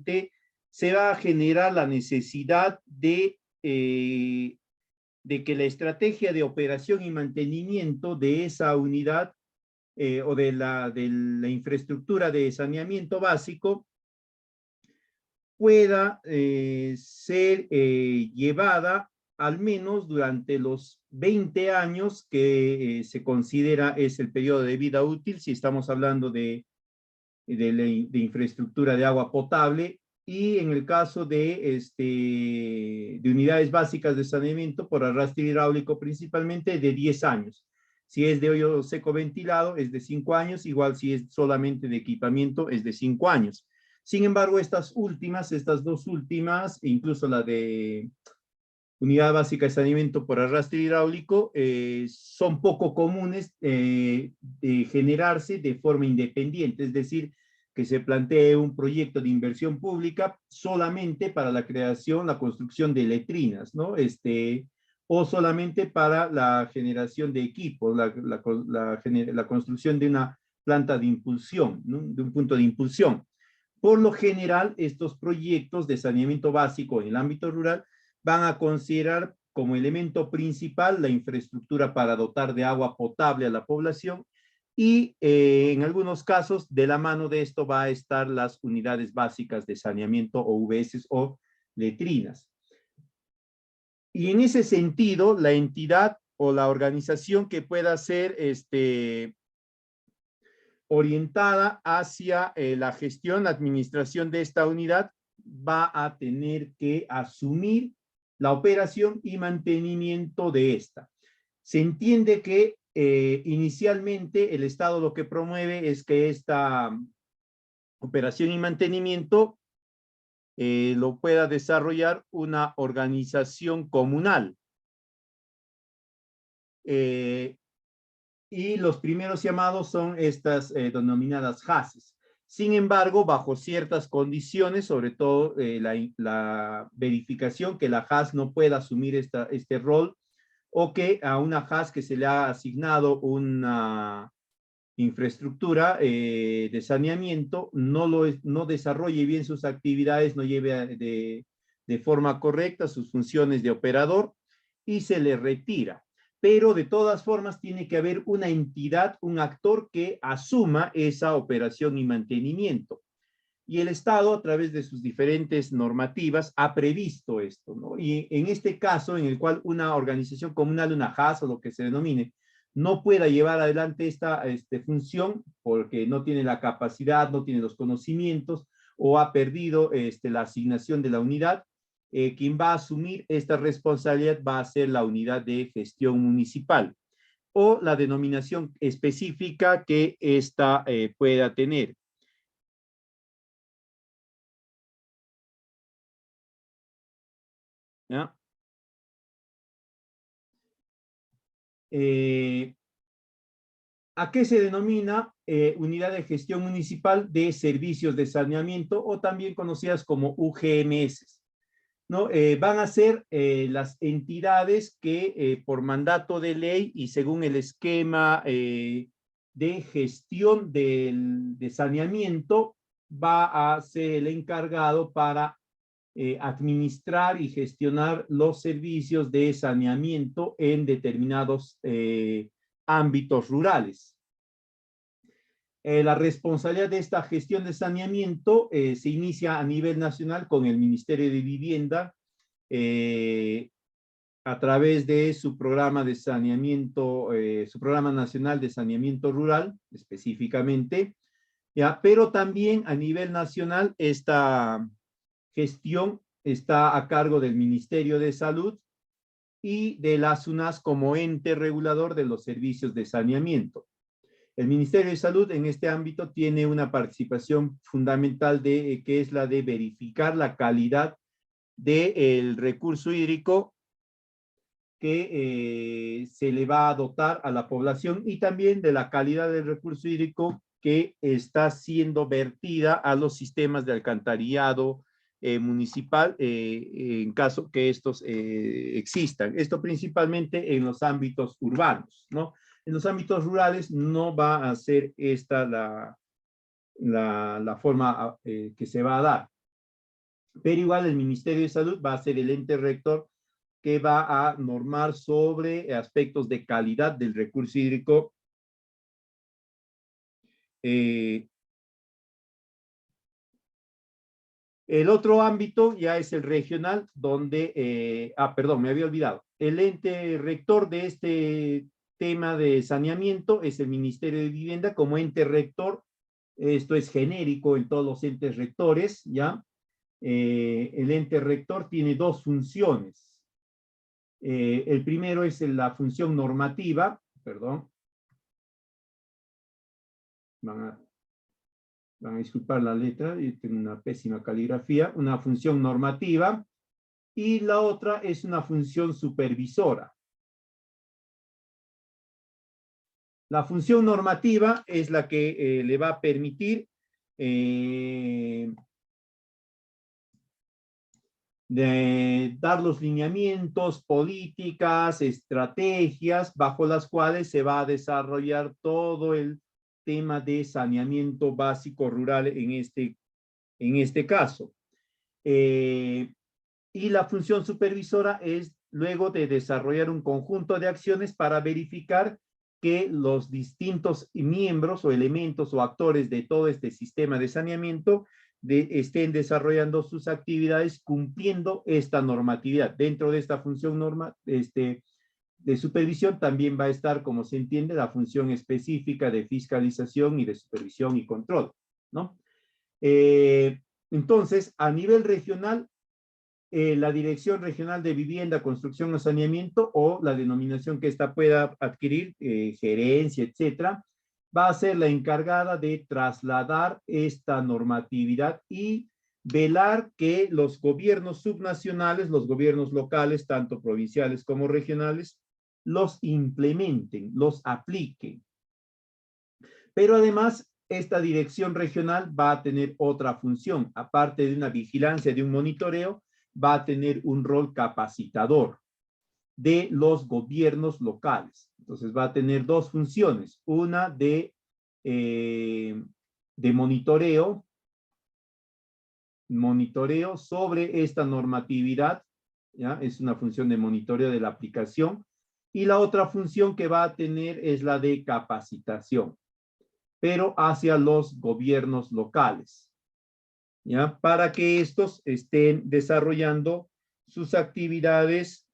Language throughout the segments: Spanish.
siguiente, se va a generar la necesidad de que la estrategia de operación y mantenimiento de esa unidad o de la infraestructura de saneamiento básico pueda ser llevada al menos durante los 20 años que se considera es el periodo de vida útil, si estamos hablando de infraestructura de agua potable, y en el caso de unidades básicas de saneamiento por arrastre hidráulico principalmente de 10 años. Si es de hoyo seco ventilado es de 5 años, igual si es solamente de equipamiento es de 5 años. Sin embargo, estas dos últimas, incluso la de unidad básica de saneamiento por arrastre hidráulico, son poco comunes de generarse de forma independiente, es decir, que se plantee un proyecto de inversión pública solamente para la creación, la construcción de letrinas, ¿no? O solamente para la generación de equipos, la construcción de una planta de impulsión, ¿no? De un punto de impulsión. Por lo general, estos proyectos de saneamiento básico en el ámbito rural van a considerar como elemento principal la infraestructura para dotar de agua potable a la población y en algunos casos de la mano de esto va a estar las unidades básicas de saneamiento o UBS o letrinas. Y en ese sentido, la entidad o la organización que pueda ser orientada hacia la gestión, la administración de esta unidad va a tener que asumir la operación y mantenimiento de esta. Se entiende que inicialmente el Estado lo que promueve es que esta operación y mantenimiento lo pueda desarrollar una organización comunal. Y los primeros llamados son estas denominadas JASes. Sin embargo, bajo ciertas condiciones, sobre todo la verificación que la JAS no pueda asumir este rol, o que a una JAS que se le ha asignado una infraestructura de saneamiento no desarrolle bien sus actividades, no lleve de forma correcta sus funciones de operador y se le retira. Pero de todas formas tiene que haber una entidad, un actor que asuma esa operación y mantenimiento. Y el Estado, a través de sus diferentes normativas, ha previsto esto, ¿no? Y en este caso, en el cual una organización comunal, una JAS o lo que se denomine, no pueda llevar adelante esta función porque no tiene la capacidad, no tiene los conocimientos o ha perdido la asignación de la unidad, quien va a asumir esta responsabilidad va a ser la unidad de gestión municipal o la denominación específica que ésta pueda tener. ¿Ya? ¿A qué se denomina unidad de gestión municipal de servicios de saneamiento o también conocidas como UGMS? ¿No? Van a ser las entidades que por mandato de ley y según el esquema de gestión de saneamiento va a ser el encargado para administrar y gestionar los servicios de saneamiento en determinados ámbitos rurales. La responsabilidad de esta gestión de saneamiento se inicia a nivel nacional con el Ministerio de Vivienda a través de su programa de saneamiento, su programa nacional de saneamiento rural específicamente, ¿ya? Pero también a nivel nacional esta gestión está a cargo del Ministerio de Salud y de la SUNAS como ente regulador de los servicios de saneamiento. El Ministerio de Salud en este ámbito tiene una participación fundamental que es la de verificar la calidad del recurso hídrico que se le va a dotar a la población y también de la calidad del recurso hídrico que está siendo vertida a los sistemas de alcantarillado municipal en caso que estos existan. Esto principalmente en los ámbitos urbanos, ¿no? En los ámbitos rurales no va a ser esta la forma que se va a dar. pero igual el Ministerio de Salud va a ser el ente rector que va a normar sobre aspectos de calidad del recurso hídrico. El otro ámbito ya es el regional, donde, perdón, me había olvidado. El ente rector de este tema de saneamiento es el Ministerio de Vivienda como ente rector. Esto es genérico en todos los entes rectores, ¿ya? El ente rector tiene dos funciones. El primero es la función normativa, perdón. Van a disculpar la letra, yo tengo una pésima caligrafía. Una función normativa y la otra es una función supervisora. La función normativa es la que le va a permitir de dar los lineamientos, políticas, estrategias bajo las cuales se va a desarrollar todo el tema de saneamiento básico rural en este caso. Y la función supervisora es luego de desarrollar un conjunto de acciones para verificar que los distintos miembros o elementos o actores de todo este sistema de saneamiento estén desarrollando sus actividades cumpliendo esta normatividad. Dentro de esta función de supervisión también va a estar, como se entiende, la función específica de fiscalización y de supervisión y control, ¿no? Entonces, a nivel regional, la Dirección Regional de Vivienda, Construcción y Saneamiento, o la denominación que ésta pueda adquirir, gerencia, etcétera, va a ser la encargada de trasladar esta normatividad y velar que los gobiernos subnacionales, los gobiernos locales, tanto provinciales como regionales, los implementen, los apliquen. Pero además, esta dirección regional va a tener otra función, aparte de una vigilancia, de un monitoreo, va a tener un rol capacitador de los gobiernos locales. Entonces va a tener dos funciones, una de monitoreo sobre esta normatividad, ¿ya? Es una función de monitoreo de la aplicación, y la otra función que va a tener es la de capacitación, pero hacia los gobiernos locales, ¿ya? Para que estos estén desarrollando sus actividades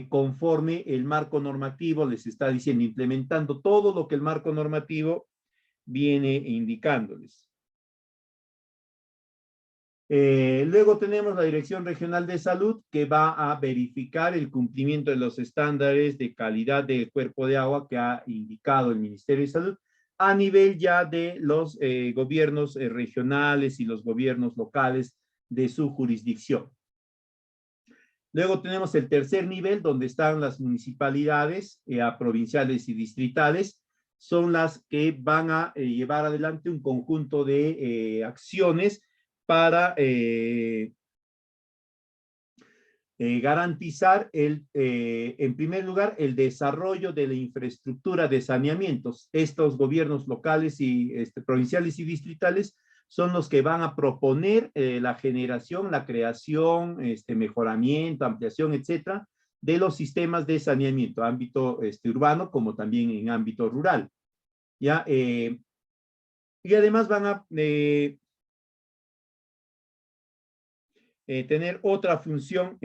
conforme el marco normativo les está diciendo, implementando todo lo que el marco normativo viene indicándoles. Luego tenemos la Dirección Regional de Salud, que va a verificar el cumplimiento de los estándares de calidad del cuerpo de agua que ha indicado el Ministerio de Salud a nivel ya de los gobiernos regionales y los gobiernos locales de su jurisdicción. Luego tenemos el tercer nivel, donde están las municipalidades provinciales y distritales. Son las que van a llevar adelante un conjunto de acciones para garantizar, en primer lugar, el desarrollo de la infraestructura de saneamientos. Estos gobiernos locales y provinciales y distritales son los que van a proponer la generación, la creación, mejoramiento, ampliación, etcétera, de los sistemas de saneamiento, ámbito urbano como también en ámbito rural. ¿Ya? Y además van a tener otra función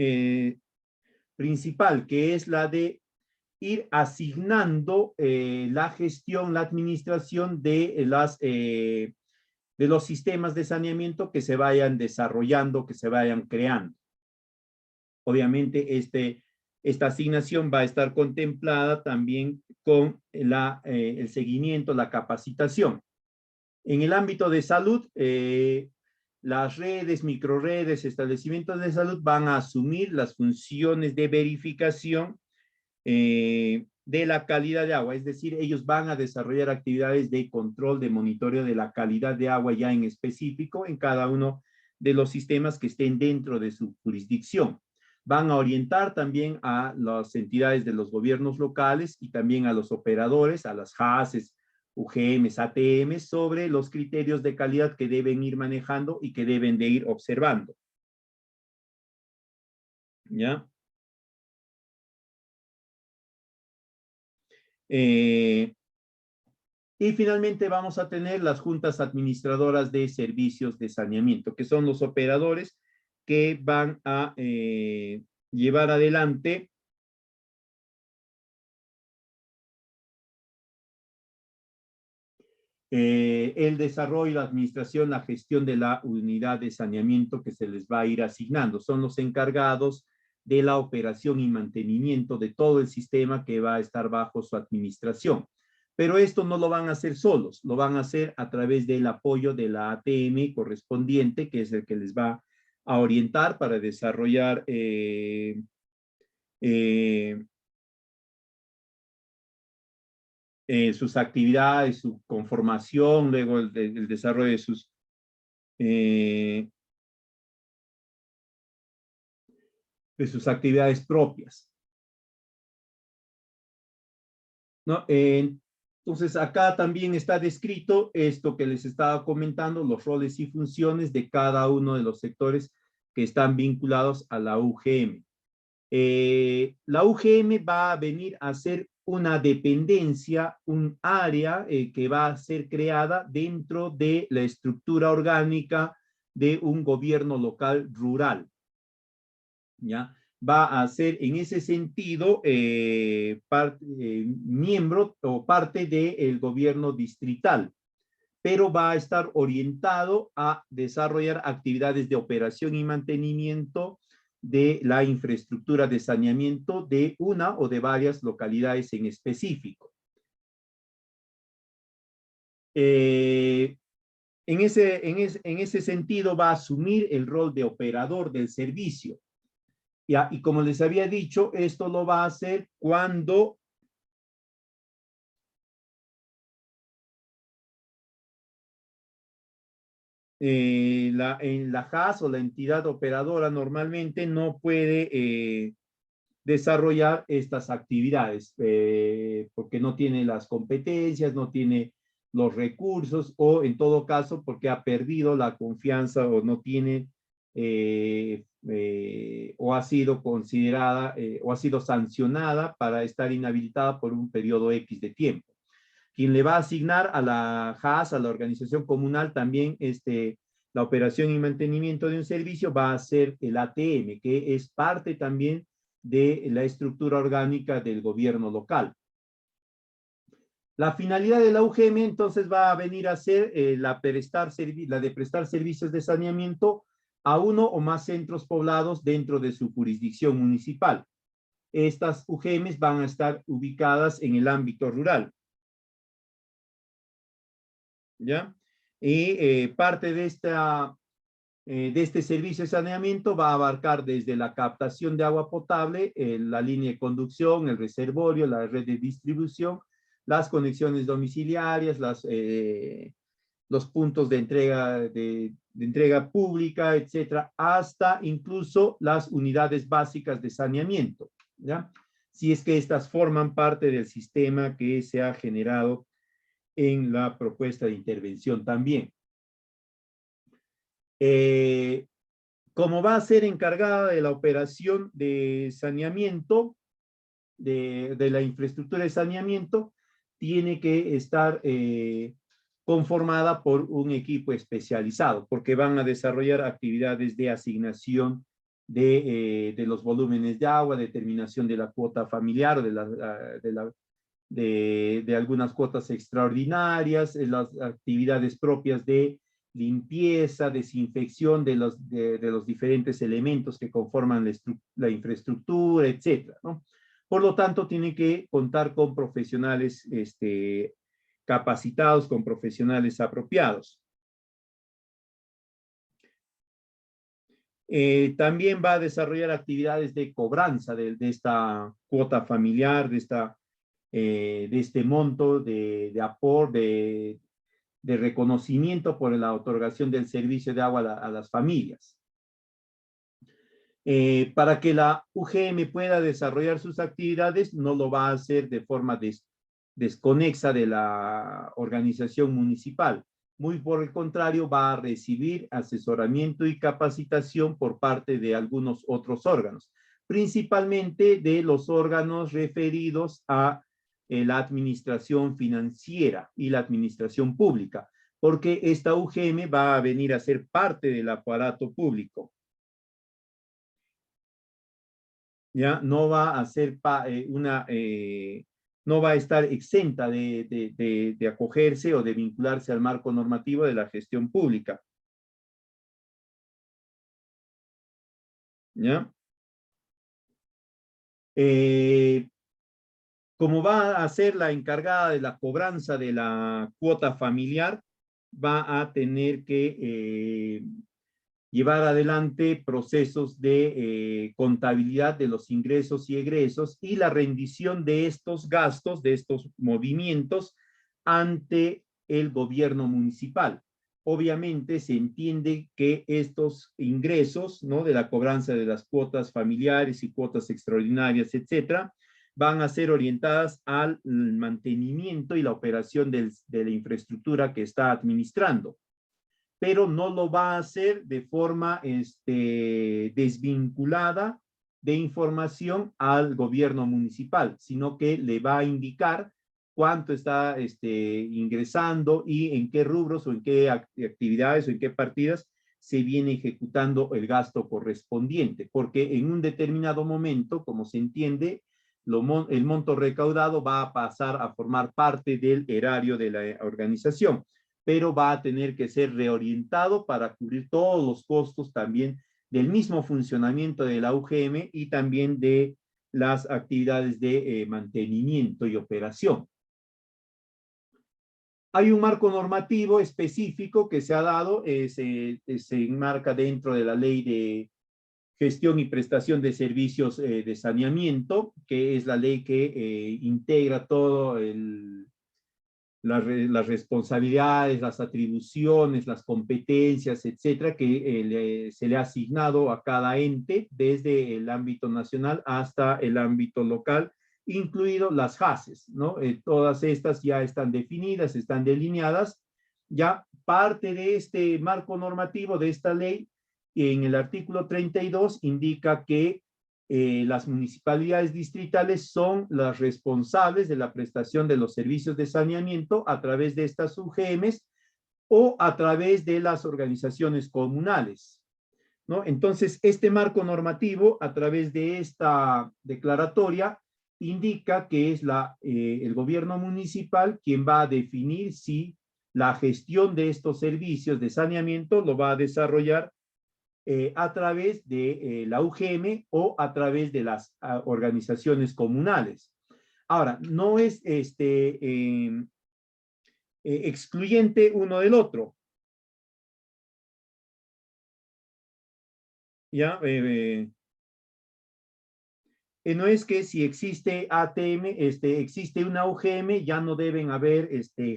principal, que es la de ir asignando la gestión, la administración de los sistemas de saneamiento que se vayan desarrollando, que se vayan creando. Obviamente, esta asignación va a estar contemplada también con el seguimiento, la capacitación. En el ámbito de salud, las redes, microredes, establecimientos de salud van a asumir las funciones de verificación de la calidad de agua, es decir, ellos van a desarrollar actividades de control, de monitoreo de la calidad de agua ya en específico en cada uno de los sistemas que estén dentro de su jurisdicción. Van a orientar también a las entidades de los gobiernos locales y también a los operadores, a las JASES, UGMs, ATMs, sobre los criterios de calidad que deben ir manejando y que deben de ir observando. ¿Ya? Y finalmente vamos a tener las juntas administradoras de servicios de saneamiento, que son los operadores que van a llevar adelante el desarrollo, la administración, la gestión de la unidad de saneamiento que se les va a ir asignando. Son los encargados de la operación y mantenimiento de todo el sistema que va a estar bajo su administración. Pero esto no lo van a hacer solos, lo van a hacer a través del apoyo de la ATM correspondiente, que es el que les va a orientar para desarrollar eh, sus actividades, su conformación, luego el desarrollo eh, de sus actividades propias, ¿no? Entonces, acá también está descrito esto que les estaba comentando, los roles y funciones de cada uno de los sectores que están vinculados a la UGM. La UGM va a venir a ser una dependencia, un área que va a ser creada dentro de la estructura orgánica de un gobierno local rural, ¿ya? Va a ser en ese sentido miembro o parte del gobierno distrital, pero va a estar orientado a desarrollar actividades de operación y mantenimiento de la infraestructura de saneamiento de una o de varias localidades en específico. En ese sentido va a asumir el rol de operador del servicio. Y como les había dicho, esto lo va a hacer cuando en la JAS o la entidad operadora normalmente no puede desarrollar estas actividades porque no tiene las competencias, no tiene los recursos o en todo caso porque ha perdido la confianza o no tiene o ha sido considerada o ha sido sancionada para estar inhabilitada por un periodo X de tiempo. Quien le va a asignar a la JAS, a la organización comunal, también la operación y mantenimiento de un servicio va a ser el ATM, que es parte también de la estructura orgánica del gobierno local. La finalidad de la UGM entonces va a venir a ser la de prestar servicios de saneamiento a uno o más centros poblados dentro de su jurisdicción municipal. Estas UGMs van a estar ubicadas en el ámbito rural. ¿Ya? Y parte de este servicio de saneamiento va a abarcar desde la captación de agua potable, la línea de conducción, el reservorio, la red de distribución, las conexiones domiciliarias, los puntos de entrega pública, etcétera, hasta incluso las unidades básicas de saneamiento, ¿ya? Si es que estas forman parte del sistema que se ha generado en la propuesta de intervención también. Como va a ser encargada de la operación de saneamiento, de la infraestructura de saneamiento, tiene que estar conformada por un equipo especializado, porque van a desarrollar actividades de asignación de los volúmenes de agua, determinación de la cuota familiar o de algunas cuotas extraordinarias, las actividades propias de limpieza, desinfección de los diferentes elementos que conforman la infraestructura, etcétera, ¿no? Por lo tanto, tiene que contar con profesionales capacitados, con profesionales apropiados. También va a desarrollar actividades de cobranza de esta cuota familiar, de este monto de aporte, de reconocimiento por la otorgación del servicio de agua a las familias. Para que la UGM pueda desarrollar sus actividades, no lo va a hacer de forma desconexa de la organización municipal. Muy por el contrario, va a recibir asesoramiento y capacitación por parte de algunos otros órganos. principalmente de los órganos referidos a la administración financiera y la administración pública, porque esta UGM va a venir a ser parte del aparato público. Ya no va a ser no va a estar exenta de acogerse o de vincularse al marco normativo de la gestión pública. ¿Ya? Como va a ser la encargada de la cobranza de la cuota familiar, va a tener que llevar adelante procesos de contabilidad de los ingresos y egresos y la rendición de estos gastos, de estos movimientos ante el gobierno municipal. Obviamente se entiende que estos ingresos, ¿no?, de la cobranza de las cuotas familiares y cuotas extraordinarias, etcétera, van a ser orientadas al mantenimiento y la operación de la infraestructura que está administrando, pero no lo va a hacer de forma desvinculada de información al gobierno municipal, sino que le va a indicar cuánto está ingresando y en qué rubros o en qué actividades o en qué partidas se viene ejecutando el gasto correspondiente, porque en un determinado momento, como se entiende, el monto recaudado va a pasar a formar parte del erario de la organización, pero va a tener que ser reorientado para cubrir todos los costos también del mismo funcionamiento de la UGM y también de las actividades de mantenimiento y operación. Hay un marco normativo específico que se ha dado, se enmarca dentro de la Ley de Gestión y Prestación de Servicios de Saneamiento, que es la ley que integra todo las responsabilidades, las atribuciones, las competencias, etcétera, que se le ha asignado a cada ente desde el ámbito nacional hasta el ámbito local, incluido las JACES, ¿no? Todas estas ya están definidas, están delineadas. Ya parte de este marco normativo, de esta ley, en el artículo 32 indica que las municipalidades distritales son las responsables de la prestación de los servicios de saneamiento a través de estas UGMs o a través de las organizaciones comunales, ¿no? Entonces, este marco normativo, a través de esta declaratoria, indica que es el gobierno municipal quien va a definir si la gestión de estos servicios de saneamiento lo va a desarrollar a través de la UGM o a través de las organizaciones comunales. Ahora, no es excluyente uno del otro. ¿Ya? No es que si existe ATM, existe una UGM, ya no deben haber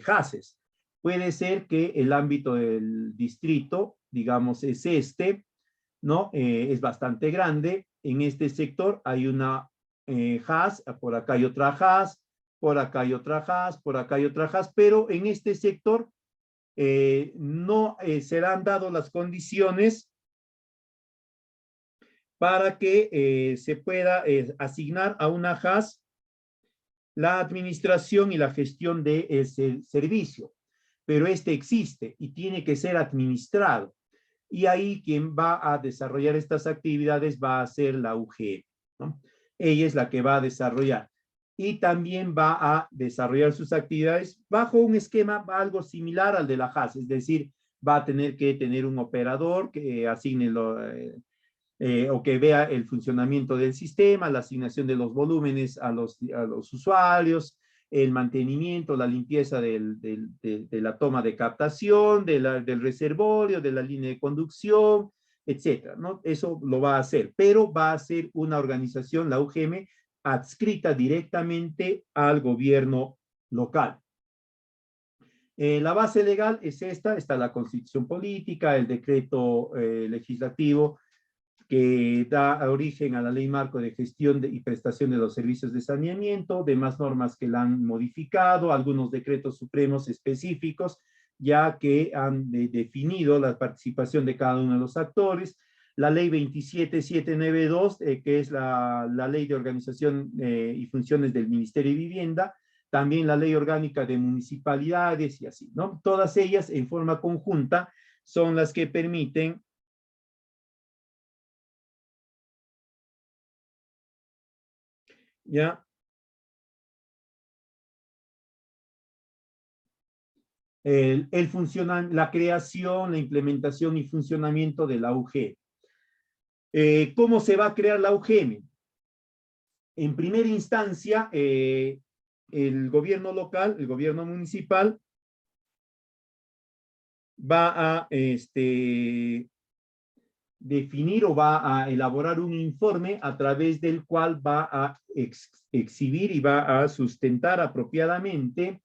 JACES. Puede ser que el ámbito del distrito, digamos, es ¿no? Es bastante grande. En este sector hay una JAS, por acá hay otra JAS, por acá hay otra JAS, por acá hay otra JAS, pero en este sector no serán dadas las condiciones para que se pueda asignar a una JAS la administración y la gestión de ese servicio. Pero este existe y tiene que ser administrado. Y ahí quien va a desarrollar estas actividades va a ser la UGM, ¿no? Ella es la que va a desarrollar. Y también va a desarrollar sus actividades bajo un esquema algo similar al de la JAS, es decir, va a tener que tener un operador que asigne o que vea el funcionamiento del sistema, la asignación de los volúmenes a los usuarios, el mantenimiento, la limpieza de la toma de captación, del reservorio, de la línea de conducción, etcétera, ¿no? Eso lo va a hacer, pero va a ser una organización, la UGM, adscrita directamente al gobierno local. La base legal es está la Constitución Política, el decreto legislativo que da origen a la Ley Marco de Gestión y Prestación de los Servicios de Saneamiento, demás normas que la han modificado, algunos decretos supremos específicos, ya que han definido la participación de cada uno de los actores, la ley 27792, que es la ley de organización y funciones del Ministerio de Vivienda, también la ley orgánica de municipalidades y así, ¿no? Todas ellas en forma conjunta son las que permiten ya la creación, la implementación y funcionamiento de la UGM. ¿Cómo se va a crear la UGM? En primera instancia, el gobierno local, el gobierno municipal, va a definir o va a elaborar un informe a través del cual va a exhibir y va a sustentar apropiadamente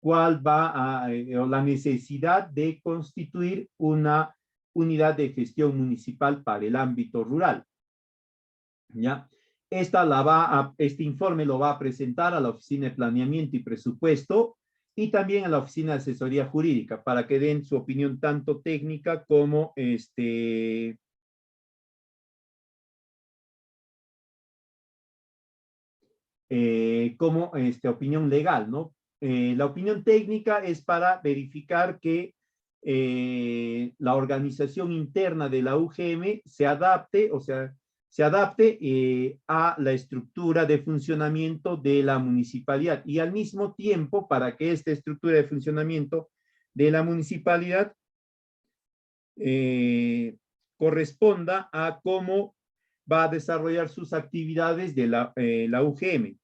cuál va a, o la necesidad de constituir una unidad de gestión municipal para el ámbito rural. ¿Ya? Este informe lo va a presentar a la Oficina de Planeamiento y Presupuesto y también a la Oficina de Asesoría Jurídica para que den su opinión tanto técnica como opinión legal, ¿no? La opinión técnica es para verificar que la organización interna de la UGM se adapte, o sea, se adapte a la estructura de funcionamiento de la municipalidad y al mismo tiempo para que esta estructura de funcionamiento de la municipalidad corresponda a cómo va a desarrollar sus actividades de la UGM.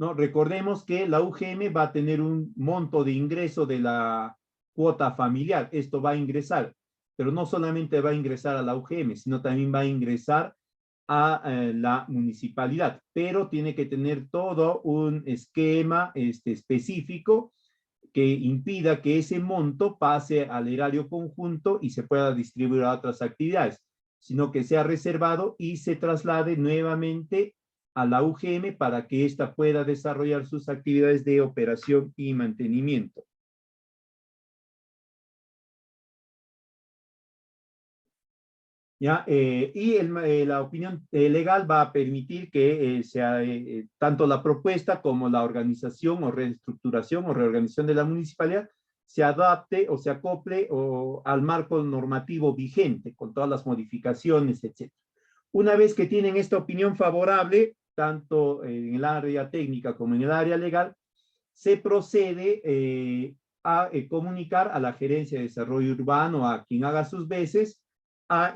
¿No? Recordemos que la UGM va a tener un monto de ingreso de la cuota familiar. Esto va a ingresar, pero no solamente va a ingresar a la UGM, sino también va a ingresar a la municipalidad, pero tiene que tener todo un esquema específico que impida que ese monto pase al erario conjunto y se pueda distribuir a otras actividades, sino que sea reservado y se traslade nuevamente a la UGM para que ésta pueda desarrollar sus actividades de operación y mantenimiento. ¿Ya? La opinión legal va a permitir que sea tanto la propuesta como la organización o reestructuración o reorganización de la municipalidad se adapte o se acople al marco normativo vigente con todas las modificaciones, etc. Una vez que tienen esta opinión favorable, tanto en el área técnica como en el área legal, se procede a comunicar a la Gerencia de Desarrollo Urbano, a quien haga sus veces, a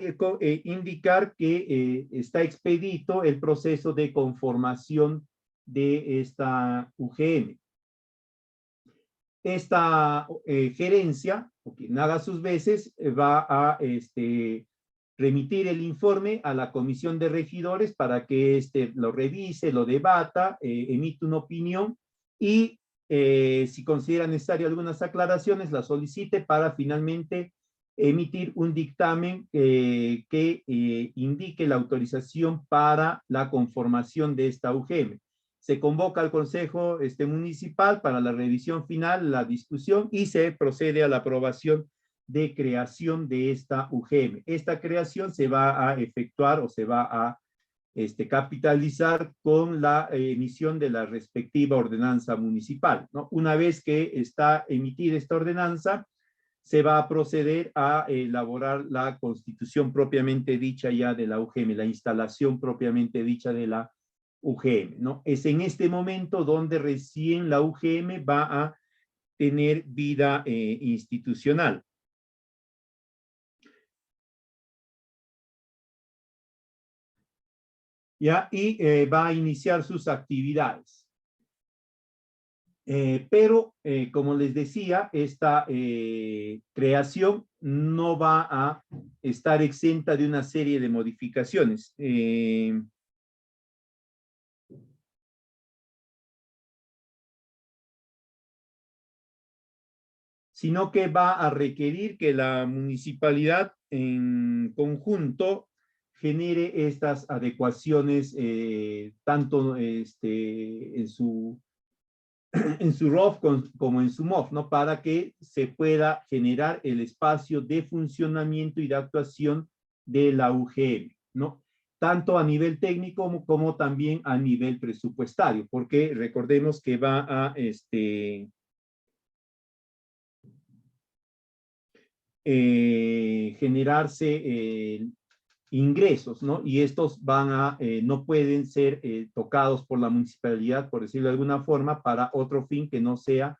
indicar que está expedito el proceso de conformación de esta UGM. Esta gerencia, o quien haga sus veces, va a remitir el informe a la comisión de regidores para que lo revise, lo debata, emite una opinión y si considera necesario algunas aclaraciones, la solicite para finalmente emitir un dictamen que indique la autorización para la conformación de esta UGM. Se convoca al Consejo Municipal para la revisión final, la discusión y se procede a la aprobación de creación de esta UGM. Esta creación se va a efectuar o se va a capitalizar con la emisión de la respectiva ordenanza municipal, ¿no? Una vez que está emitida esta ordenanza, se va a proceder a elaborar la constitución propiamente dicha ya de la UGM, la instalación propiamente dicha de la UGM, ¿no? Es en este momento donde recién la UGM va a tener vida institucional. ¿Ya? Y va a iniciar sus actividades. Pero, como les decía, esta creación no va a estar exenta de una serie de modificaciones. Sino que va a requerir que la municipalidad en conjunto genere estas adecuaciones tanto en su en su ROF como en su MOF, ¿no? Para que se pueda generar el espacio de funcionamiento y de actuación de la UGM, ¿no? Tanto a nivel técnico como también a nivel presupuestario, porque recordemos que va a generarse ingresos, ¿no? Y estos no pueden ser tocados por la municipalidad, por decirlo de alguna forma, para otro fin que no sea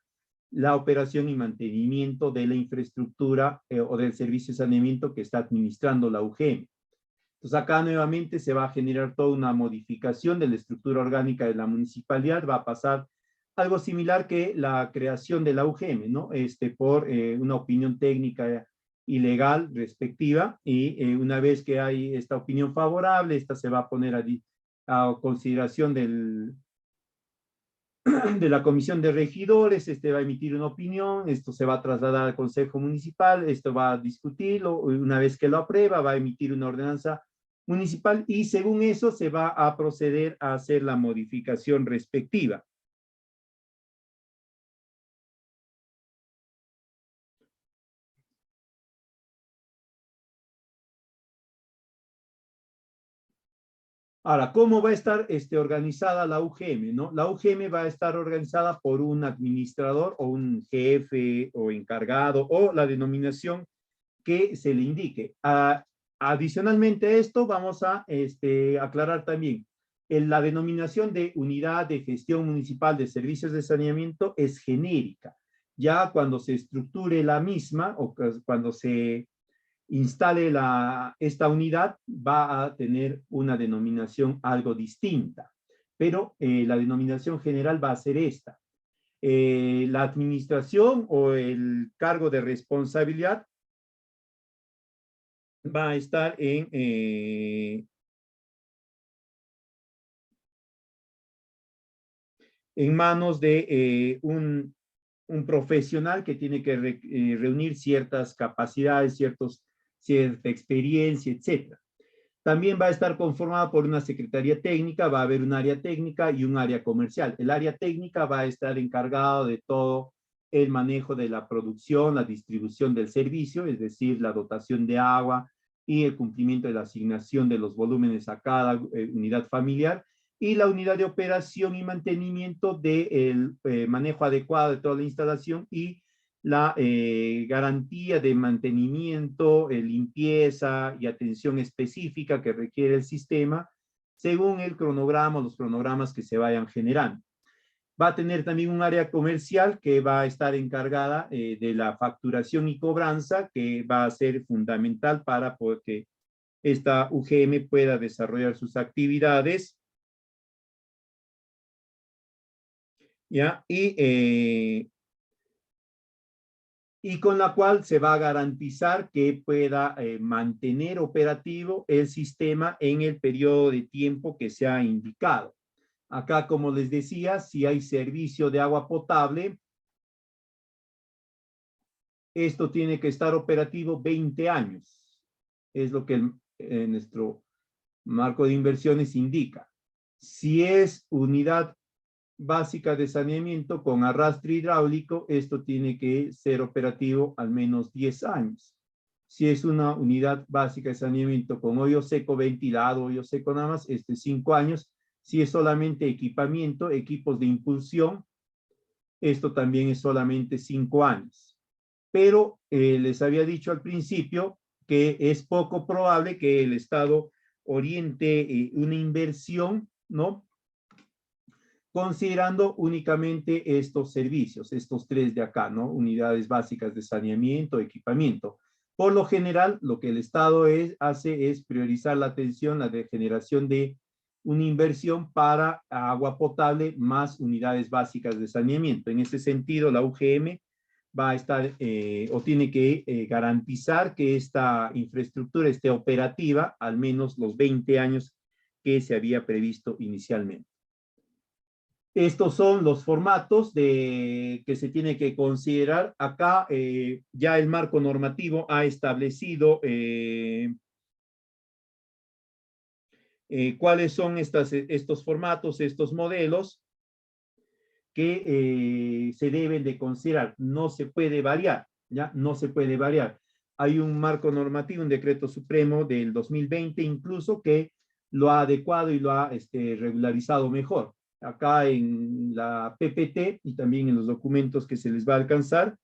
la operación y mantenimiento de la infraestructura o del servicio de saneamiento que está administrando la UGM. Entonces acá nuevamente se va a generar toda una modificación de la estructura orgánica de la municipalidad, va a pasar algo similar que la creación de la UGM, ¿no? Por una opinión técnica y legal respectiva, y una vez que hay esta opinión favorable, esta se va a poner a consideración de la comisión de regidores, va a emitir una opinión, esto se va a trasladar al Consejo Municipal, esto va a discutirlo, una vez que lo aprueba, va a emitir una ordenanza municipal y según eso se va a proceder a hacer la modificación respectiva. Ahora, ¿cómo va a estar organizada la UGM? ¿No? La UGM va a estar organizada por un administrador o un jefe o encargado o la denominación que se le indique. Adicionalmente a esto, vamos a aclarar también, la denominación de unidad de gestión municipal de servicios de saneamiento es genérica. Ya cuando se estructure la misma o cuando se instale esta unidad, va a tener una denominación algo distinta, pero la denominación general va a ser esta. La administración o el cargo de responsabilidad va a estar en manos de un profesional que tiene que reunir ciertas capacidades, cierta experiencia, etc. También va a estar conformada por una secretaría técnica, va a haber un área técnica y un área comercial. El área técnica va a estar encargado de todo el manejo de la producción, la distribución del servicio, es decir, la dotación de agua y el cumplimiento de la asignación de los volúmenes a cada unidad familiar, y la unidad de operación y mantenimiento del manejo adecuado de toda la instalación y la garantía de mantenimiento, limpieza y atención específica que requiere el sistema según el cronograma, los cronogramas que se vayan generando. Va a tener también un área comercial que va a estar encargada de la facturación y cobranza, que va a ser fundamental para que esta UGM pueda desarrollar sus actividades. ¿Ya? Y con la cual se va a garantizar que pueda mantener operativo el sistema en el periodo de tiempo que se ha indicado. Acá, como les decía, si hay servicio de agua potable, esto tiene que estar operativo 20 años. Es lo que nuestro marco de inversiones indica. Si es unidad básica de saneamiento con arrastre hidráulico, esto tiene que ser operativo al menos 10 años. Si es una unidad básica de saneamiento con hoyo seco ventilado, hoyo seco nada más, 5 años. Si es solamente equipamiento, equipos de impulsión, esto también es solamente 5 años. Pero les había dicho al principio que es poco probable que el Estado oriente una inversión, ¿no? Considerando únicamente estos servicios, estos tres de acá, ¿no? Unidades básicas de saneamiento, equipamiento. Por lo general, lo que el Estado hace es priorizar la atención, la de generación de una inversión para agua potable más unidades básicas de saneamiento. En ese sentido, la UGM va a estar o tiene que garantizar que esta infraestructura esté operativa al menos los 20 años que se había previsto inicialmente. Estos son los formatos que se tiene que considerar. Acá ya el marco normativo ha establecido cuáles son estos formatos, estos modelos. que se deben de considerar. No se puede variar, ¿ya? No se puede variar. Hay un marco normativo, un decreto supremo del 2020 incluso, que lo ha adecuado y lo ha regularizado mejor. Acá en la PPT y también en los documentos que se les va a alcanzar,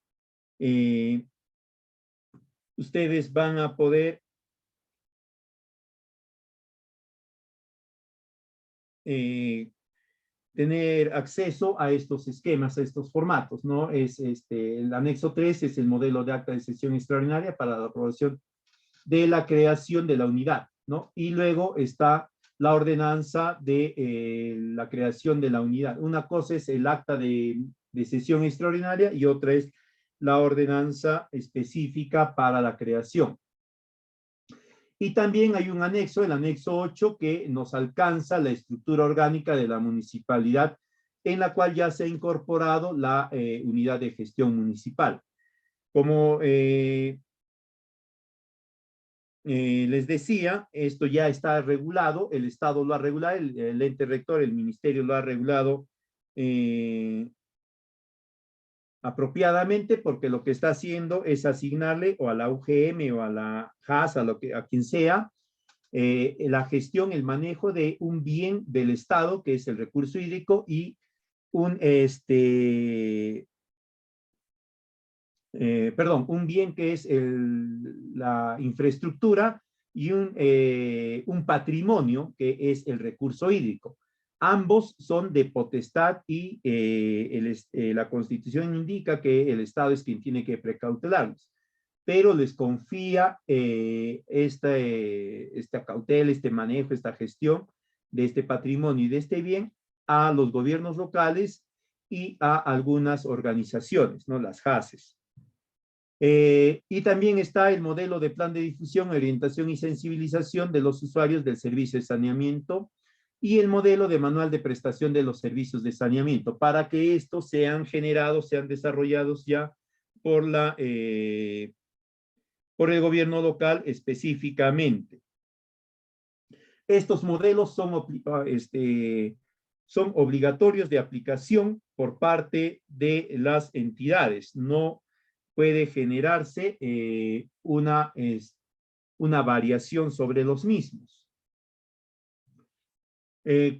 ustedes van a poder tener acceso a estos esquemas, a estos formatos, ¿no? El anexo 3 es el modelo de acta de sesión extraordinaria para la aprobación de la creación de la unidad, ¿no? Y luego está la ordenanza de la creación de la unidad. Una cosa es el acta de sesión extraordinaria y otra es la ordenanza específica para la creación. Y también hay un anexo, el anexo 8, que nos alcanza la estructura orgánica de la municipalidad, en la cual ya se ha incorporado la unidad de gestión municipal. Como les decía, esto ya está regulado, el Estado lo ha regulado, el ente rector, el ministerio lo ha regulado apropiadamente, porque lo que está haciendo es asignarle o a la UGM o a la JAS, a quien sea, la gestión, el manejo de un bien del Estado, que es el recurso hídrico, y un un bien que es la infraestructura y un patrimonio que es el recurso hídrico. Ambos son de potestad y la Constitución indica que el Estado es quien tiene que precautelarlos, pero les confía esta cautela, este manejo, esta gestión de este patrimonio y de este bien a los gobiernos locales y a algunas organizaciones, ¿no? Las JASES. Y también está el modelo de plan de difusión, orientación y sensibilización de los usuarios del servicio de saneamiento y el modelo de manual de prestación de los servicios de saneamiento, para que estos sean generados, sean desarrollados ya por por el gobierno local específicamente. Estos modelos son obligatorios de aplicación por parte de las entidades. No puede generarse una variación sobre los mismos.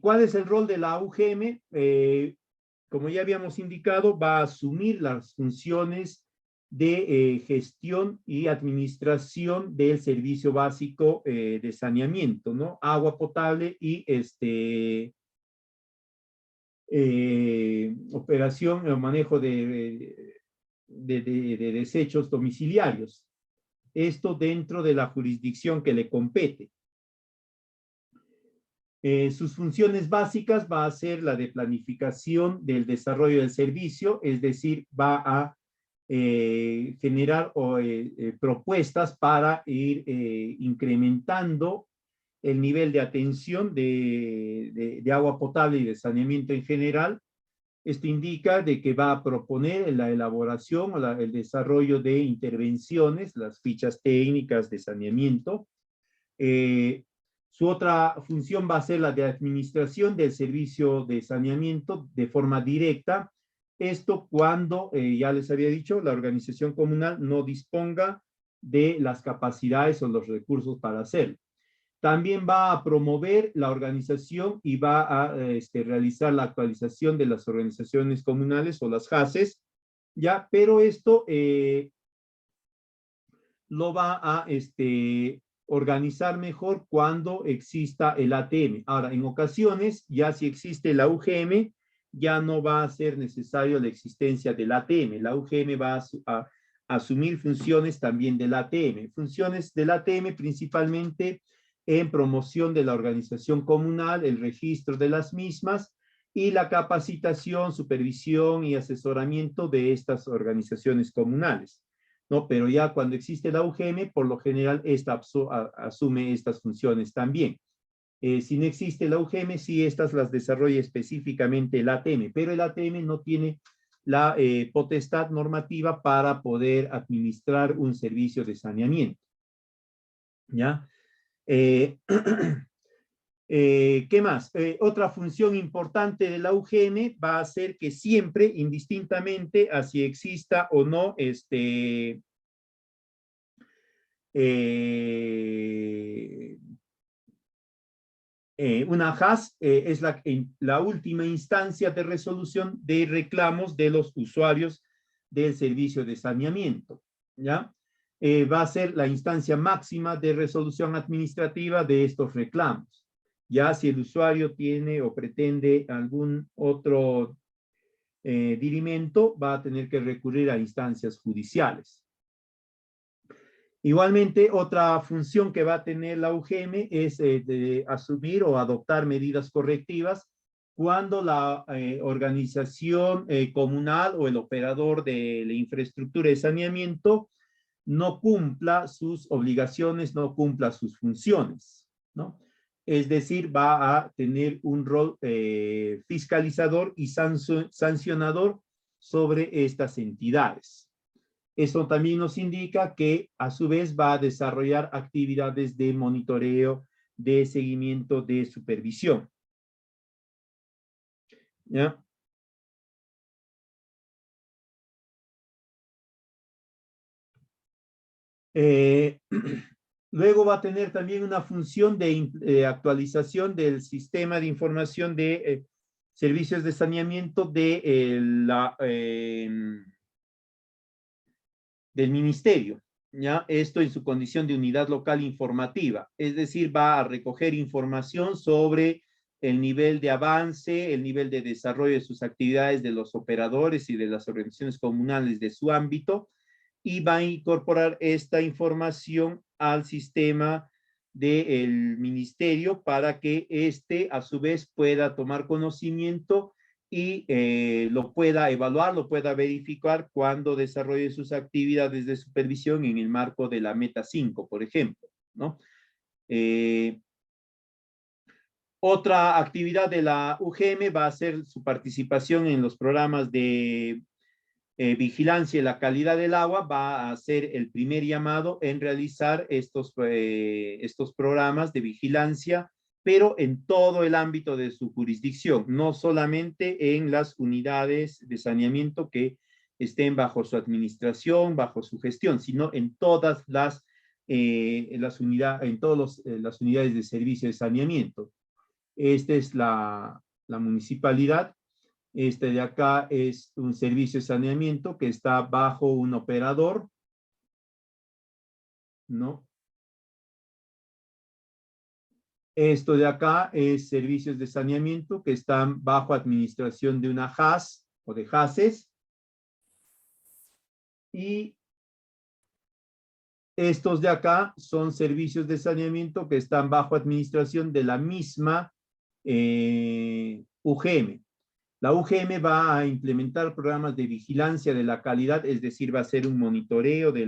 ¿Cuál es el rol de la UGM? Como ya habíamos indicado, va a asumir las funciones de gestión y administración del servicio básico de saneamiento, ¿no? Agua potable y operación o manejo de desechos domiciliarios. Esto dentro de la jurisdicción que le compete. Sus funciones básicas va a ser la de planificación del desarrollo del servicio, es decir, va a generar propuestas para ir incrementando el nivel de atención de agua potable y de saneamiento en general. Esto indica de que va a proponer la elaboración o el desarrollo de intervenciones, las fichas técnicas de saneamiento. Su otra función va a ser la de administración del servicio de saneamiento de forma directa. Esto cuando, ya les había dicho, la organización comunal no disponga de las capacidades o los recursos para hacerlo. También va a promover la organización y va a realizar la actualización de las organizaciones comunales o las JASES, ¿ya? Pero esto lo va a organizar mejor cuando exista el ATM. Ahora, en ocasiones, ya si existe la UGM, ya no va a ser necesario la existencia del ATM. La UGM va a asumir funciones también del ATM. Funciones del ATM principalmente en promoción de la organización comunal, el registro de las mismas y la capacitación, supervisión y asesoramiento de estas organizaciones comunales, ¿no? Pero ya cuando existe la UGM, por lo general, esta asume estas funciones también. Si no existe la UGM, sí, estas las desarrolla específicamente el ATM, pero el ATM no tiene la potestad normativa para poder administrar un servicio de saneamiento, ¿ya? ¿Qué más? Otra función importante de la UGM va a ser que siempre, indistintamente a si exista o no una HAS es la última instancia de resolución de reclamos de los usuarios del servicio de saneamiento, ¿ya? Va a ser la instancia máxima de resolución administrativa de estos reclamos. Ya si el usuario tiene o pretende algún otro dirimento, va a tener que recurrir a instancias judiciales. Igualmente, otra función que va a tener la UGM es de asumir o adoptar medidas correctivas cuando la organización comunal o el operador de la infraestructura de saneamiento no cumpla sus obligaciones, no cumpla sus funciones, ¿no? Es decir, va a tener un rol fiscalizador y sancionador sobre estas entidades. Esto también nos indica que a su vez va a desarrollar actividades de monitoreo, de seguimiento, de supervisión. ¿Ya? Luego va a tener también una función de actualización del sistema de información de servicios de saneamiento del ministerio, ¿ya? Esto en su condición de unidad local informativa, es decir, va a recoger información sobre el nivel de avance, el nivel de desarrollo de sus actividades de los operadores y de las organizaciones comunales de su ámbito, y va a incorporar esta información al sistema del ministerio para que éste a su vez pueda tomar conocimiento y lo pueda evaluar, lo pueda verificar cuando desarrolle sus actividades de supervisión en el marco de la Meta 5, por ejemplo, ¿no? Otra actividad de la UGM va a ser su participación en los programas de vigilancia y la calidad del agua. Va a ser el primer llamado en realizar estos programas de vigilancia, pero en todo el ámbito de su jurisdicción, no solamente en las unidades de saneamiento que estén bajo su administración, bajo su gestión, sino en todas las las unidades de servicio de saneamiento. Esta es la municipalidad. Este de acá es un servicio de saneamiento que está bajo un operador, ¿no? Esto de acá es servicios de saneamiento que están bajo administración de una HAS o de HASES. Y estos de acá son servicios de saneamiento que están bajo administración de la misma UGM. La UGM va a implementar programas de vigilancia de la calidad, es decir, va a hacer un monitoreo de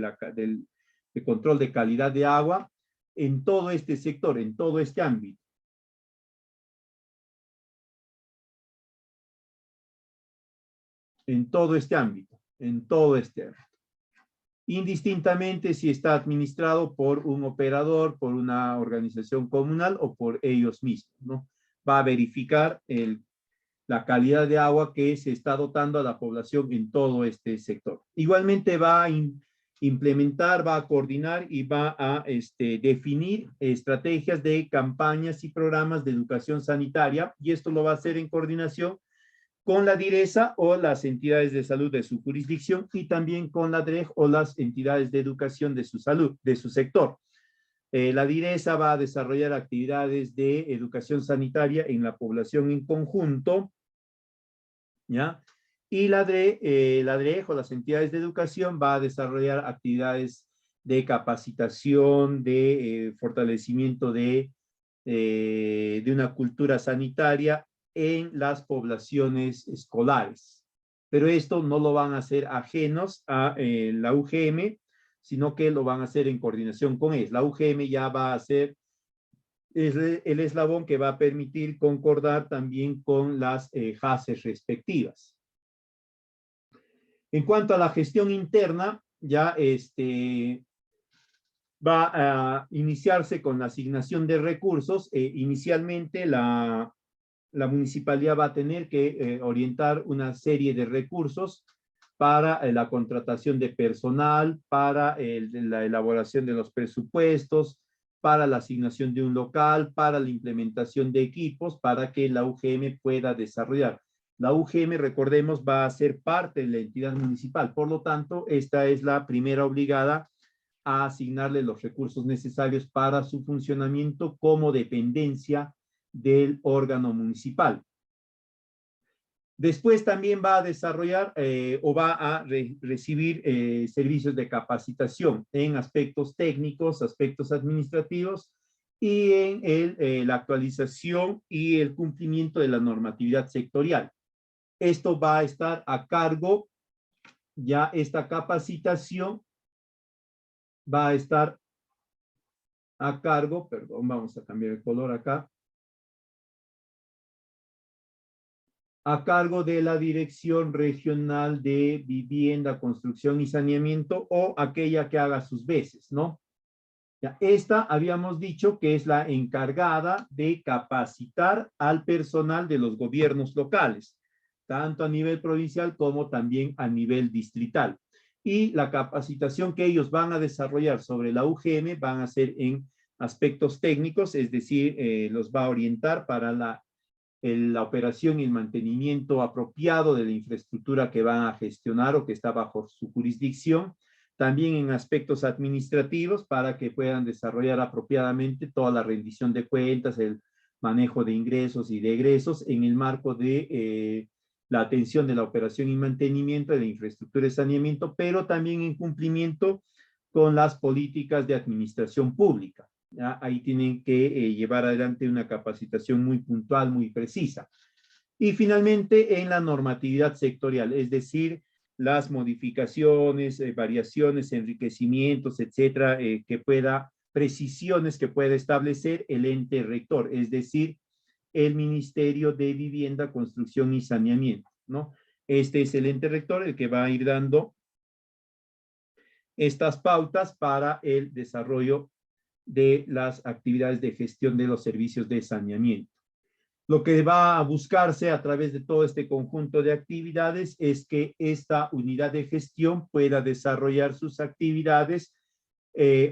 control de calidad de agua en todo este sector, en todo este ámbito. En todo este ámbito, en todo este ámbito. Indistintamente si está administrado por un operador, por una organización comunal o por ellos mismos, ¿no? Va a verificar la calidad de agua que se está dotando a la población en todo este sector. Igualmente va a implementar, va a coordinar y va a definir estrategias de campañas y programas de educación sanitaria, y esto lo va a hacer en coordinación con la DIRESA o las entidades de salud de su jurisdicción, y también con la DREG o las entidades de educación de su salud, de su sector. La DIRESA va a desarrollar actividades de educación sanitaria en la población en conjunto, ¿ya? Y la DREG o las entidades de educación va a desarrollar actividades de capacitación, de fortalecimiento de una cultura sanitaria en las poblaciones escolares. Pero esto no lo van a hacer ajenos a la UGM, sino que lo van a hacer en coordinación con ellos. La UGM ya va a ser el eslabón que va a permitir concordar también con las HASES respectivas. En cuanto a la gestión interna, ya va a iniciarse con la asignación de recursos. Inicialmente la municipalidad va a tener que orientar una serie de recursos para la contratación de personal, para la elaboración de los presupuestos, para la asignación de un local, para la implementación de equipos, para que la UGM pueda desarrollar. La UGM, recordemos, va a ser parte de la entidad municipal. Por lo tanto, esta es la primera obligada a asignarle los recursos necesarios para su funcionamiento como dependencia del órgano municipal. Después también va a desarrollar o va a recibir servicios de capacitación en aspectos técnicos, aspectos administrativos y en la actualización y el cumplimiento de la normatividad sectorial. Esto va a estar a cargo, ya esta capacitación va a estar a cargo, perdón, vamos a cambiar el color acá, a cargo de la Dirección Regional de Vivienda, Construcción y Saneamiento o aquella que haga sus veces, ¿no? Ya, esta habíamos dicho que es la encargada de capacitar al personal de los gobiernos locales, tanto a nivel provincial como también a nivel distrital. Y la capacitación que ellos van a desarrollar sobre la UGM van a ser en aspectos técnicos, es decir, los va a orientar para la operación y el mantenimiento apropiado de la infraestructura que van a gestionar o que está bajo su jurisdicción, también en aspectos administrativos para que puedan desarrollar apropiadamente toda la rendición de cuentas, el manejo de ingresos y de egresos en el marco de la atención de la operación y mantenimiento de la infraestructura de saneamiento, pero también en cumplimiento con las políticas de administración pública. ¿Ya? Ahí tienen que llevar adelante una capacitación muy puntual, muy precisa. Y finalmente en la normatividad sectorial, es decir, las modificaciones, variaciones, enriquecimientos, etcétera, precisiones que pueda establecer el ente rector, es decir, el Ministerio de Vivienda, Construcción y Saneamiento, ¿no? Este es el ente rector el que va a ir dando estas pautas para el desarrollo de las actividades de gestión de los servicios de saneamiento. Lo que va a buscarse a través de todo este conjunto de actividades es que esta unidad de gestión pueda desarrollar sus actividades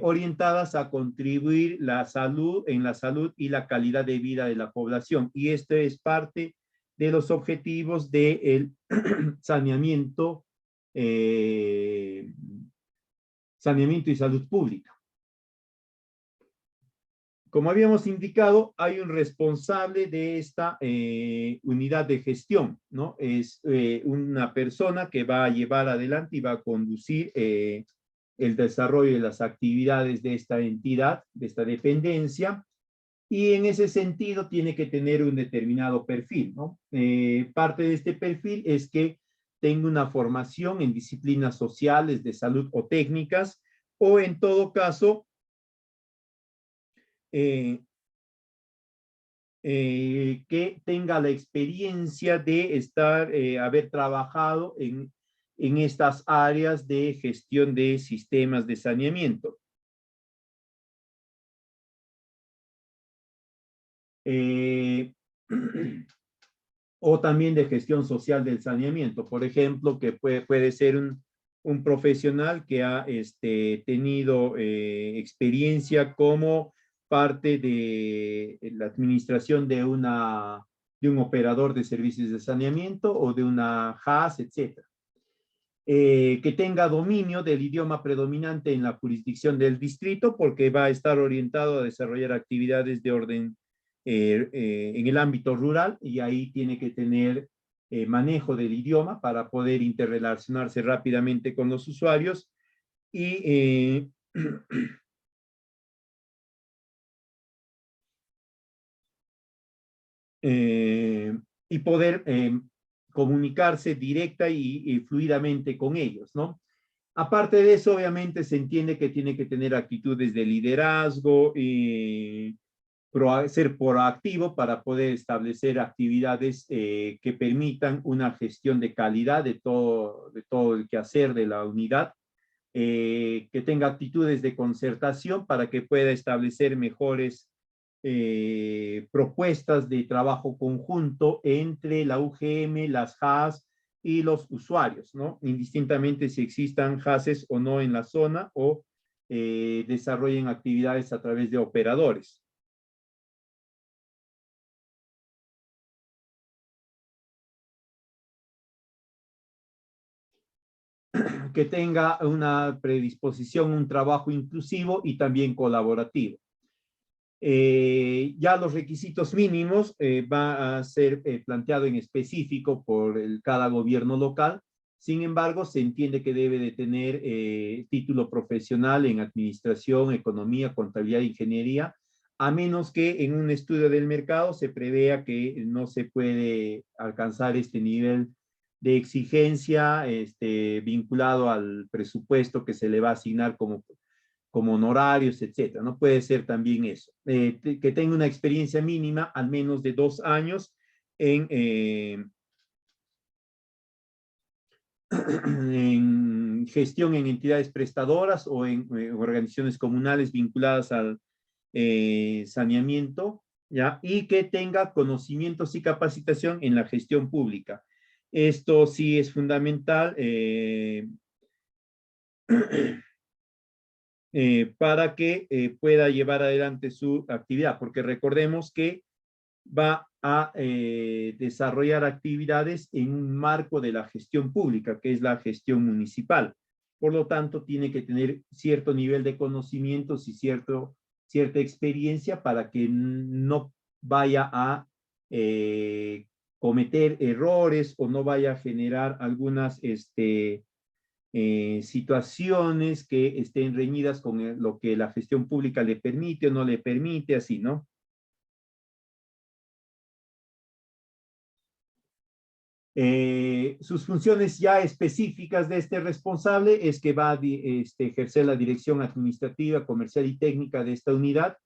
orientadas a contribuir en la salud y la calidad de vida de la población. Y esto es parte de los objetivos del saneamiento, saneamiento y salud pública. Como habíamos indicado, hay un responsable de esta unidad de gestión, ¿no? Es una persona que va a llevar adelante y va a conducir el desarrollo de las actividades de esta entidad, de esta dependencia, y en ese sentido tiene que tener un determinado perfil, ¿no? Parte de este perfil es que tenga una formación en disciplinas sociales, de salud o técnicas, o en todo caso, que tenga la experiencia de haber trabajado en estas áreas de gestión de sistemas de saneamiento. O también de gestión social del saneamiento. Por ejemplo, que puede ser un profesional que ha tenido experiencia como parte de la administración de un operador de servicios de saneamiento o de una JAS, etc. Que tenga dominio del idioma predominante en la jurisdicción del distrito, porque va a estar orientado a desarrollar actividades de orden en el ámbito rural, y ahí tiene que tener manejo del idioma para poder interrelacionarse rápidamente con los usuarios y y poder comunicarse directa y fluidamente con ellos, ¿no? Aparte de eso, obviamente se entiende que tiene que tener actitudes de liderazgo y ser proactivo para poder establecer actividades que permitan una gestión de calidad de todo el quehacer de la unidad, que tenga actitudes de concertación para que pueda establecer mejores propuestas de trabajo conjunto entre la UGM, las JAS y los usuarios, ¿no? Indistintamente si existan JASes o no en la zona o desarrollen actividades a través de operadores. Que tenga una predisposición, un trabajo inclusivo y también colaborativo. Ya los requisitos mínimos va a ser planteado en específico por cada gobierno local. Sin embargo, se entiende que debe de tener título profesional en administración, economía, contabilidad e ingeniería, a menos que en un estudio del mercado se prevea que no se puede alcanzar este nivel de exigencia vinculado al presupuesto que se le va a asignar como honorarios, etcétera. No puede ser también eso. Que tenga una experiencia mínima, al menos de 2 años, en gestión en entidades prestadoras o en organizaciones comunales vinculadas al saneamiento, ¿ya? Y que tenga conocimientos y capacitación en la gestión pública. Esto sí es fundamental para que pueda llevar adelante su actividad, porque recordemos que va a desarrollar actividades en un marco de la gestión pública, que es la gestión municipal. Por lo tanto, tiene que tener cierto nivel de conocimientos y cierta experiencia para que no vaya a cometer errores o no vaya a generar algunas situaciones que estén reñidas con lo que la gestión pública le permite o no le permite, así, ¿no? Sus funciones ya específicas de este responsable es que va a ejercer la dirección administrativa, comercial y técnica de esta unidad,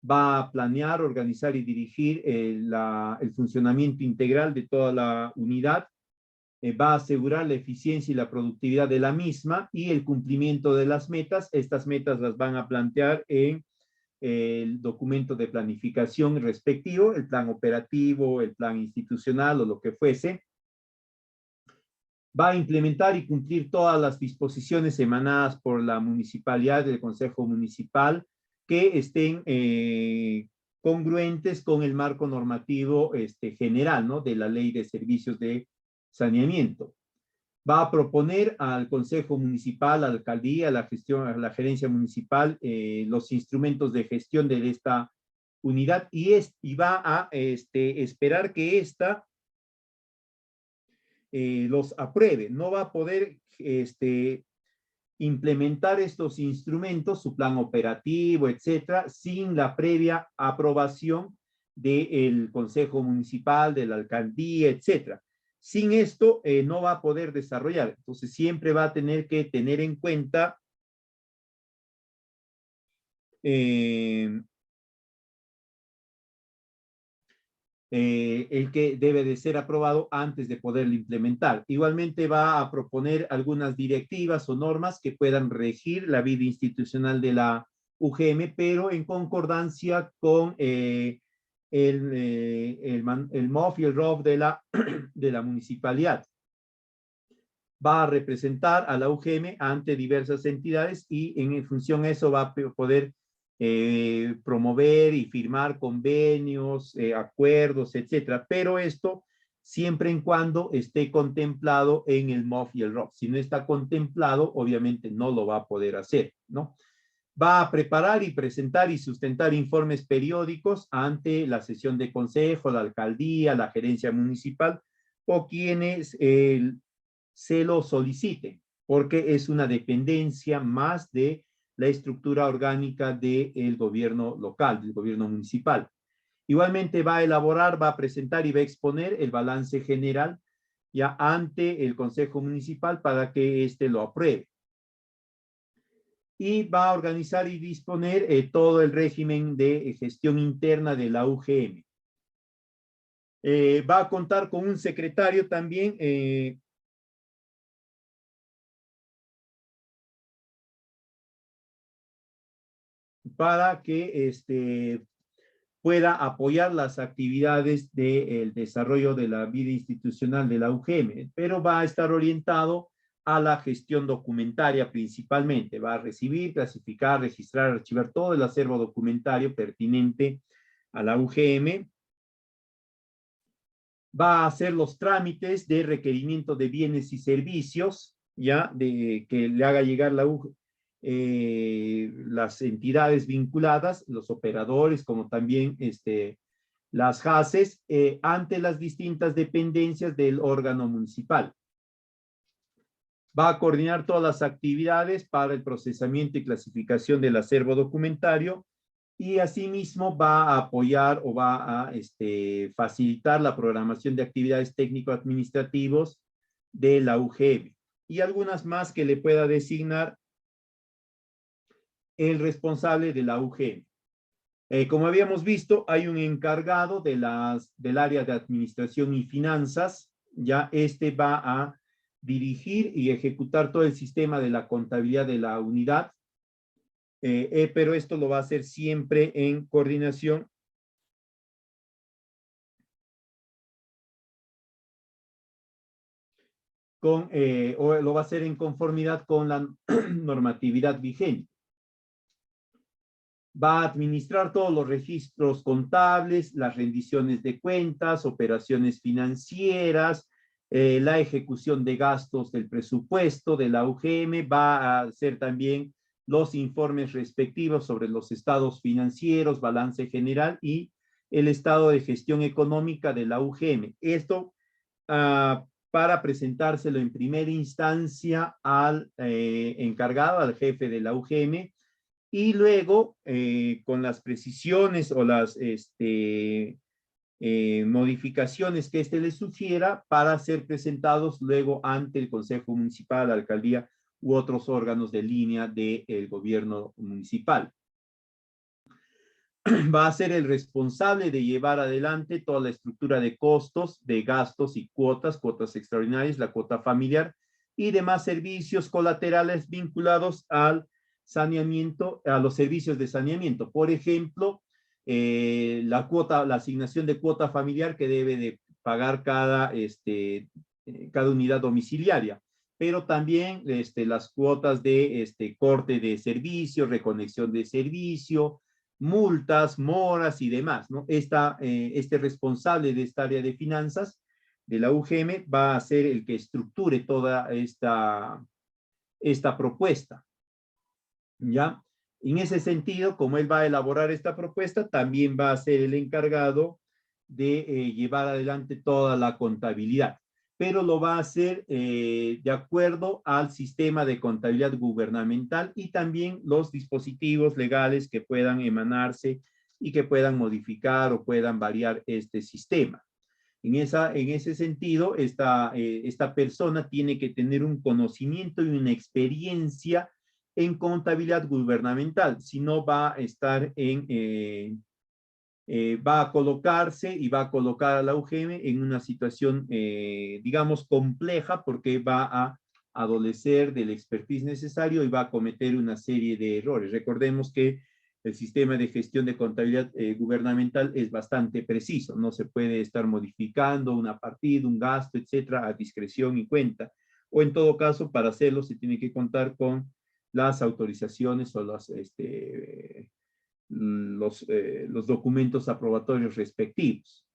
va a planear, organizar y dirigir el funcionamiento integral de toda la unidad, va a asegurar la eficiencia y la productividad de la misma y el cumplimiento de las metas. Estas metas las van a plantear en el documento de planificación respectivo, el plan operativo, el plan institucional o lo que fuese. Va a implementar y cumplir todas las disposiciones emanadas por la municipalidad del Consejo Municipal que estén congruentes con el marco normativo general, ¿no? De la Ley de Servicios de Saneamiento. Va a proponer al Consejo Municipal, a la alcaldía, a la gestión, a la gerencia municipal, los instrumentos de gestión de esta unidad y va a esperar que esta los apruebe. No va a poder implementar estos instrumentos, su plan operativo, etcétera, sin la previa aprobación del Consejo Municipal, de la alcaldía, etcétera. Sin esto, no va a poder desarrollar. Entonces, siempre va a tener que tener en cuenta el que debe de ser aprobado antes de poderlo implementar. Igualmente va a proponer algunas directivas o normas que puedan regir la vida institucional de la UGM, pero en concordancia con el MOF y el ROF de la municipalidad. Va a representar a la UGM ante diversas entidades y en función a eso va a poder promover y firmar convenios, acuerdos, etcétera. Pero esto siempre en cuando esté contemplado en el MOF y el ROF. Si no está contemplado, obviamente no lo va a poder hacer, ¿no? Va a preparar y presentar y sustentar informes periódicos ante la sesión de consejo, la alcaldía, la gerencia municipal o quienes se lo soliciten, porque es una dependencia más de la estructura orgánica del gobierno local, del gobierno municipal. Igualmente va a elaborar, va a presentar y va a exponer el balance general ya ante el Consejo Municipal para que éste lo apruebe. Y va a organizar y disponer todo el régimen de gestión interna de la UGM. Va a contar con un secretario también para que pueda apoyar las actividades del desarrollo de la vida institucional de la UGM, pero va a estar orientado a la gestión documentaria principalmente. Va a recibir, clasificar, registrar, archivar todo el acervo documentario pertinente a la UGM. Va a hacer los trámites de requerimiento de bienes y servicios, ya, de que le haga llegar las entidades vinculadas, los operadores, como también las JACES, ante las distintas dependencias del órgano municipal. Va a coordinar todas las actividades para el procesamiento y clasificación del acervo documentario y asimismo va a apoyar o va a facilitar la programación de actividades técnico-administrativos de la UGM y algunas más que le pueda designar el responsable de la UGM. Como habíamos visto, hay un encargado del área de administración y finanzas, ya va a dirigir y ejecutar todo el sistema de la contabilidad de la unidad, pero esto lo va a hacer siempre en coordinación o lo va a hacer en conformidad con la normatividad vigente. Va a administrar todos los registros contables, las rendiciones de cuentas, operaciones financieras, la ejecución de gastos del presupuesto de la UGM, va a hacer también los informes respectivos sobre los estados financieros, balance general y el estado de gestión económica de la UGM. Esto para presentárselo en primera instancia al encargado, al jefe de la UGM, y luego con las precisiones o las modificaciones que le sugiera para ser presentados luego ante el Consejo Municipal, la Alcaldía u otros órganos de línea del gobierno municipal. Va a ser el responsable de llevar adelante toda la estructura de costos, de gastos y cuotas extraordinarias, la cuota familiar y demás servicios colaterales vinculados al saneamiento, a los servicios de saneamiento. Por ejemplo, la asignación de cuota familiar que debe de pagar cada unidad domiciliaria, pero también las cuotas de corte de servicio, reconexión de servicio, multas, moras y demás, ¿no? Este responsable de esta área de finanzas de la UGM va a ser el que estructure toda esta propuesta. ¿Ya? En ese sentido, como él va a elaborar esta propuesta, también va a ser el encargado de llevar adelante toda la contabilidad, pero lo va a hacer de acuerdo al sistema de contabilidad gubernamental y también los dispositivos legales que puedan emanarse y que puedan modificar o puedan variar este sistema. En ese sentido, esta persona tiene que tener un conocimiento y una experiencia en contabilidad gubernamental, si no va a estar va a colocarse y va a colocar a la UGM en una situación, digamos, compleja, porque va a adolecer del expertise necesario y va a cometer una serie de errores. Recordemos que el sistema de gestión de contabilidad gubernamental es bastante preciso, no se puede estar modificando una partida, un gasto, etcétera, a discreción y cuenta, o en todo caso, para hacerlo se tiene que contar con las autorizaciones o los documentos aprobatorios respectivos.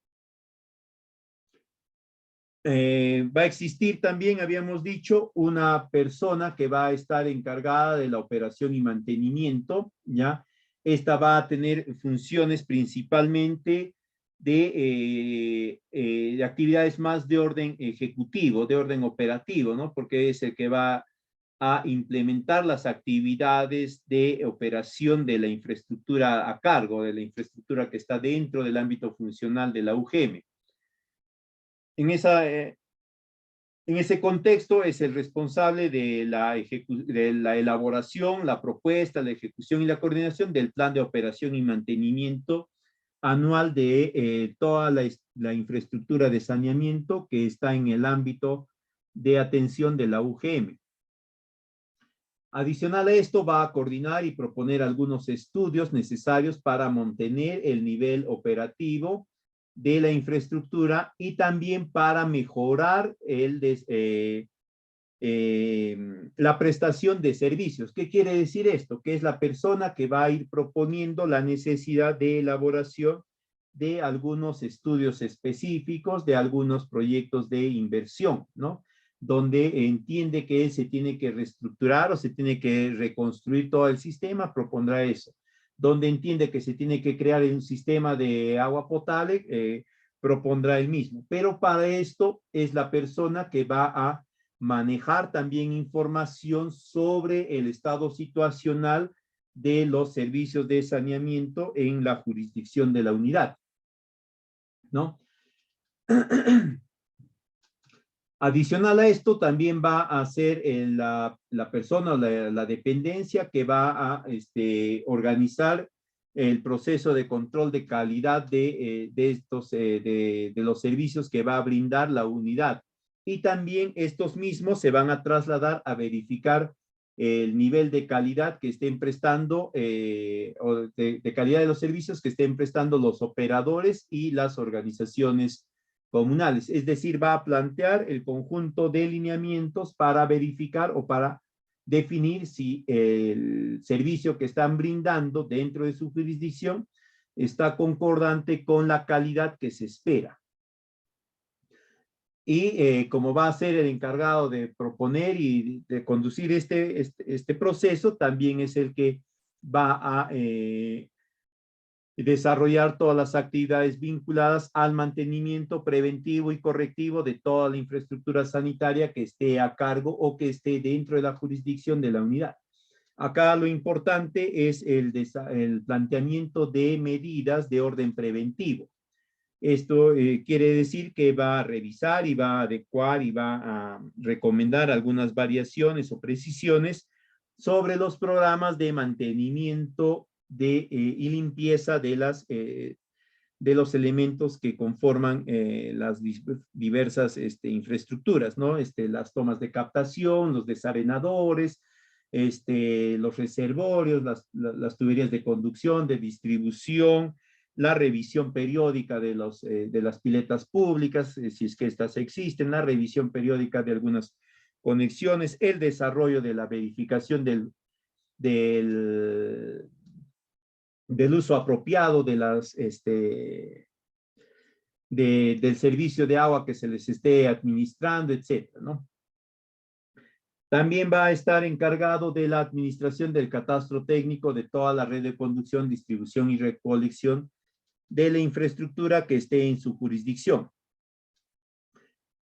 Va a existir también, habíamos dicho, una persona que va a estar encargada de la operación y mantenimiento, ¿ya? Esta va a tener funciones principalmente de actividades más de orden ejecutivo, de orden operativo, ¿no? Porque es el que va a implementar las actividades de operación de la infraestructura a cargo, de la infraestructura que está dentro del ámbito funcional de la UGM. En ese contexto es el responsable de la elaboración, la propuesta, la ejecución y la coordinación del plan de operación y mantenimiento anual de toda la infraestructura de saneamiento que está en el ámbito de atención de la UGM. Adicional a esto, va a coordinar y proponer algunos estudios necesarios para mantener el nivel operativo de la infraestructura y también para mejorar la prestación de servicios. ¿Qué quiere decir esto? Que es la persona que va a ir proponiendo la necesidad de elaboración de algunos estudios específicos, de algunos proyectos de inversión, ¿no? Donde entiende que se tiene que reestructurar o se tiene que reconstruir todo el sistema, propondrá eso. Donde entiende que se tiene que crear un sistema de agua potable, propondrá el mismo. Pero para esto es la persona que va a manejar también información sobre el estado situacional de los servicios de saneamiento en la jurisdicción de la unidad, ¿no? Adicional a esto, también va a ser la persona, la dependencia que va a organizar el proceso de control de calidad de los servicios que va a brindar la unidad. Y también estos mismos se van a trasladar a verificar el nivel de calidad que estén prestando, o de calidad de los servicios que estén prestando los operadores y las organizaciones comunales. Es decir, va a plantear el conjunto de lineamientos para verificar o para definir si el servicio que están brindando dentro de su jurisdicción está concordante con la calidad que se espera. Y como va a ser el encargado de proponer y de conducir este proceso, también es el que va a desarrollar todas las actividades vinculadas al mantenimiento preventivo y correctivo de toda la infraestructura sanitaria que esté a cargo o que esté dentro de la jurisdicción de la unidad. Acá lo importante es el planteamiento de medidas de orden preventivo. Esto quiere decir que va a revisar y va a adecuar y va a recomendar algunas variaciones o precisiones sobre los programas de mantenimiento y limpieza de los elementos que conforman las diversas infraestructuras, ¿no? Las tomas de captación, los desarenadores, los reservorios, las tuberías de conducción, de distribución, la revisión periódica de las piletas públicas, si es que estas existen, la revisión periódica de algunas conexiones, el desarrollo de la verificación del uso apropiado del servicio de agua que se les esté administrando, etcétera, ¿no? También va a estar encargado de la administración del catastro técnico de toda la red de conducción, distribución y recolección de la infraestructura que esté en su jurisdicción.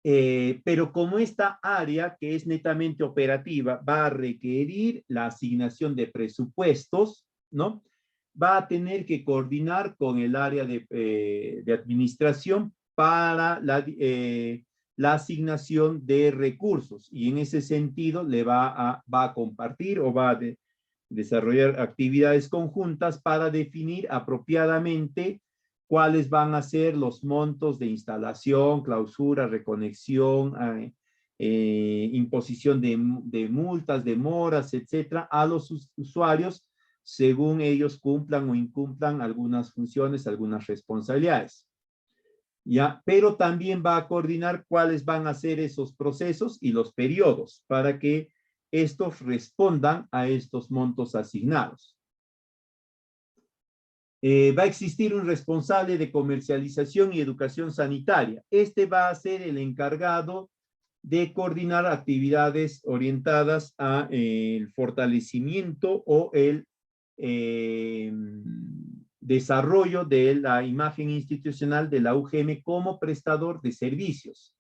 Pero como esta área, que es netamente operativa, va a requerir la asignación de presupuestos, ¿no? Va a tener que coordinar con el área de administración para la asignación de recursos, y en ese sentido le va a compartir o va a desarrollar actividades conjuntas para definir apropiadamente cuáles van a ser los montos de instalación, clausura, reconexión, imposición de multas, demoras, etcétera, a los usuarios según ellos cumplan o incumplan algunas funciones, algunas responsabilidades. ¿Ya? Pero también va a coordinar cuáles van a ser esos procesos y los periodos para que estos respondan a estos montos asignados. Va a existir un responsable de comercialización y educación sanitaria. Este va a ser el encargado de coordinar actividades orientadas a el fortalecimiento o el desarrollo de la imagen institucional de la UGM como prestador de servicios.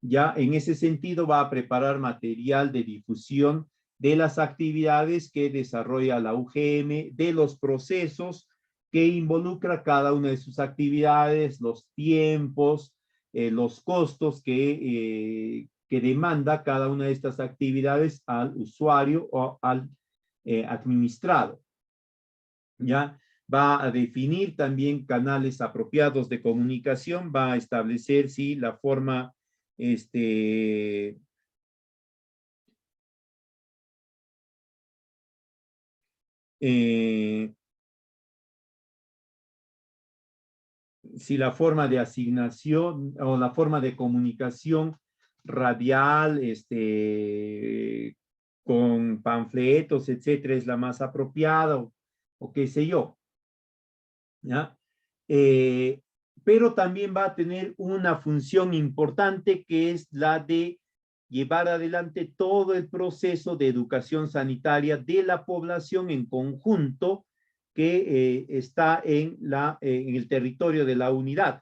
Ya en ese sentido va a preparar material de difusión de las actividades que desarrolla la UGM, de los procesos que involucra cada una de sus actividades, los tiempos, los costos que demanda cada una de estas actividades al usuario o al administrado. ¿Ya? Va a definir también canales apropiados de comunicación, va a establecer, sí, la forma si la forma de asignación o la forma de comunicación radial, con panfletos, etcétera, es la más apropiada o qué sé yo, ¿ya? Pero también va a tener una función importante que es la de llevar adelante todo el proceso de educación sanitaria de la población en conjunto que está en el territorio de la unidad.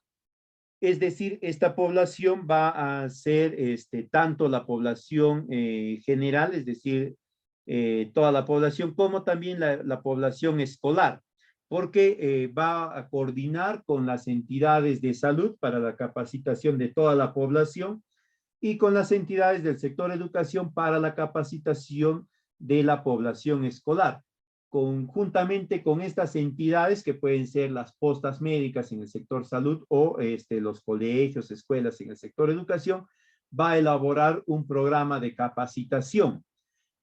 Es decir, esta población va a ser tanto la población general, es decir, toda la población, como también la población escolar, porque va a coordinar con las entidades de salud para la capacitación de toda la población y con las entidades del sector educación para la capacitación de la población escolar. Conjuntamente con estas entidades que pueden ser las postas médicas en el sector salud o los colegios, escuelas en el sector educación, va a elaborar un programa de capacitación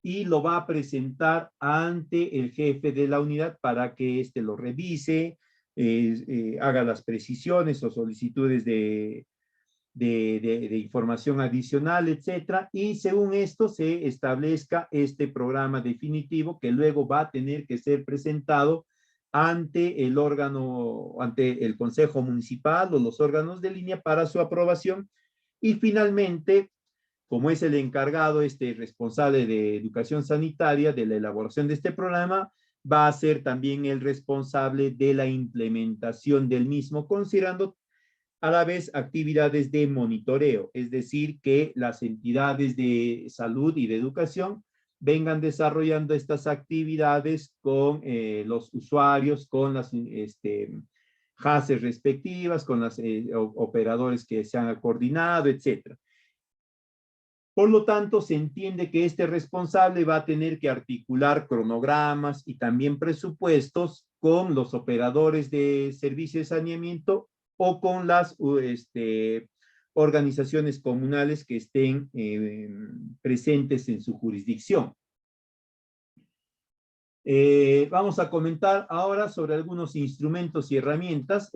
y lo va a presentar ante el jefe de la unidad para que éste lo revise, haga las precisiones o solicitudes de información adicional, etcétera, y según esto se establezca este programa definitivo que luego va a tener que ser presentado ante el órgano, ante el Consejo Municipal o los órganos de línea para su aprobación, y finalmente, como es el encargado, responsable de educación sanitaria, de la elaboración de este programa, va a ser también el responsable de la implementación del mismo, considerando a la vez actividades de monitoreo, es decir, que las entidades de salud y de educación vengan desarrollando estas actividades con los usuarios, con las JACES respectivas, con los operadores que se han coordinado, etc. Por lo tanto, se entiende que este responsable va a tener que articular cronogramas y también presupuestos con los operadores de servicio de saneamiento o con las organizaciones comunales que estén presentes en su jurisdicción. Vamos a comentar ahora sobre algunos instrumentos y herramientas.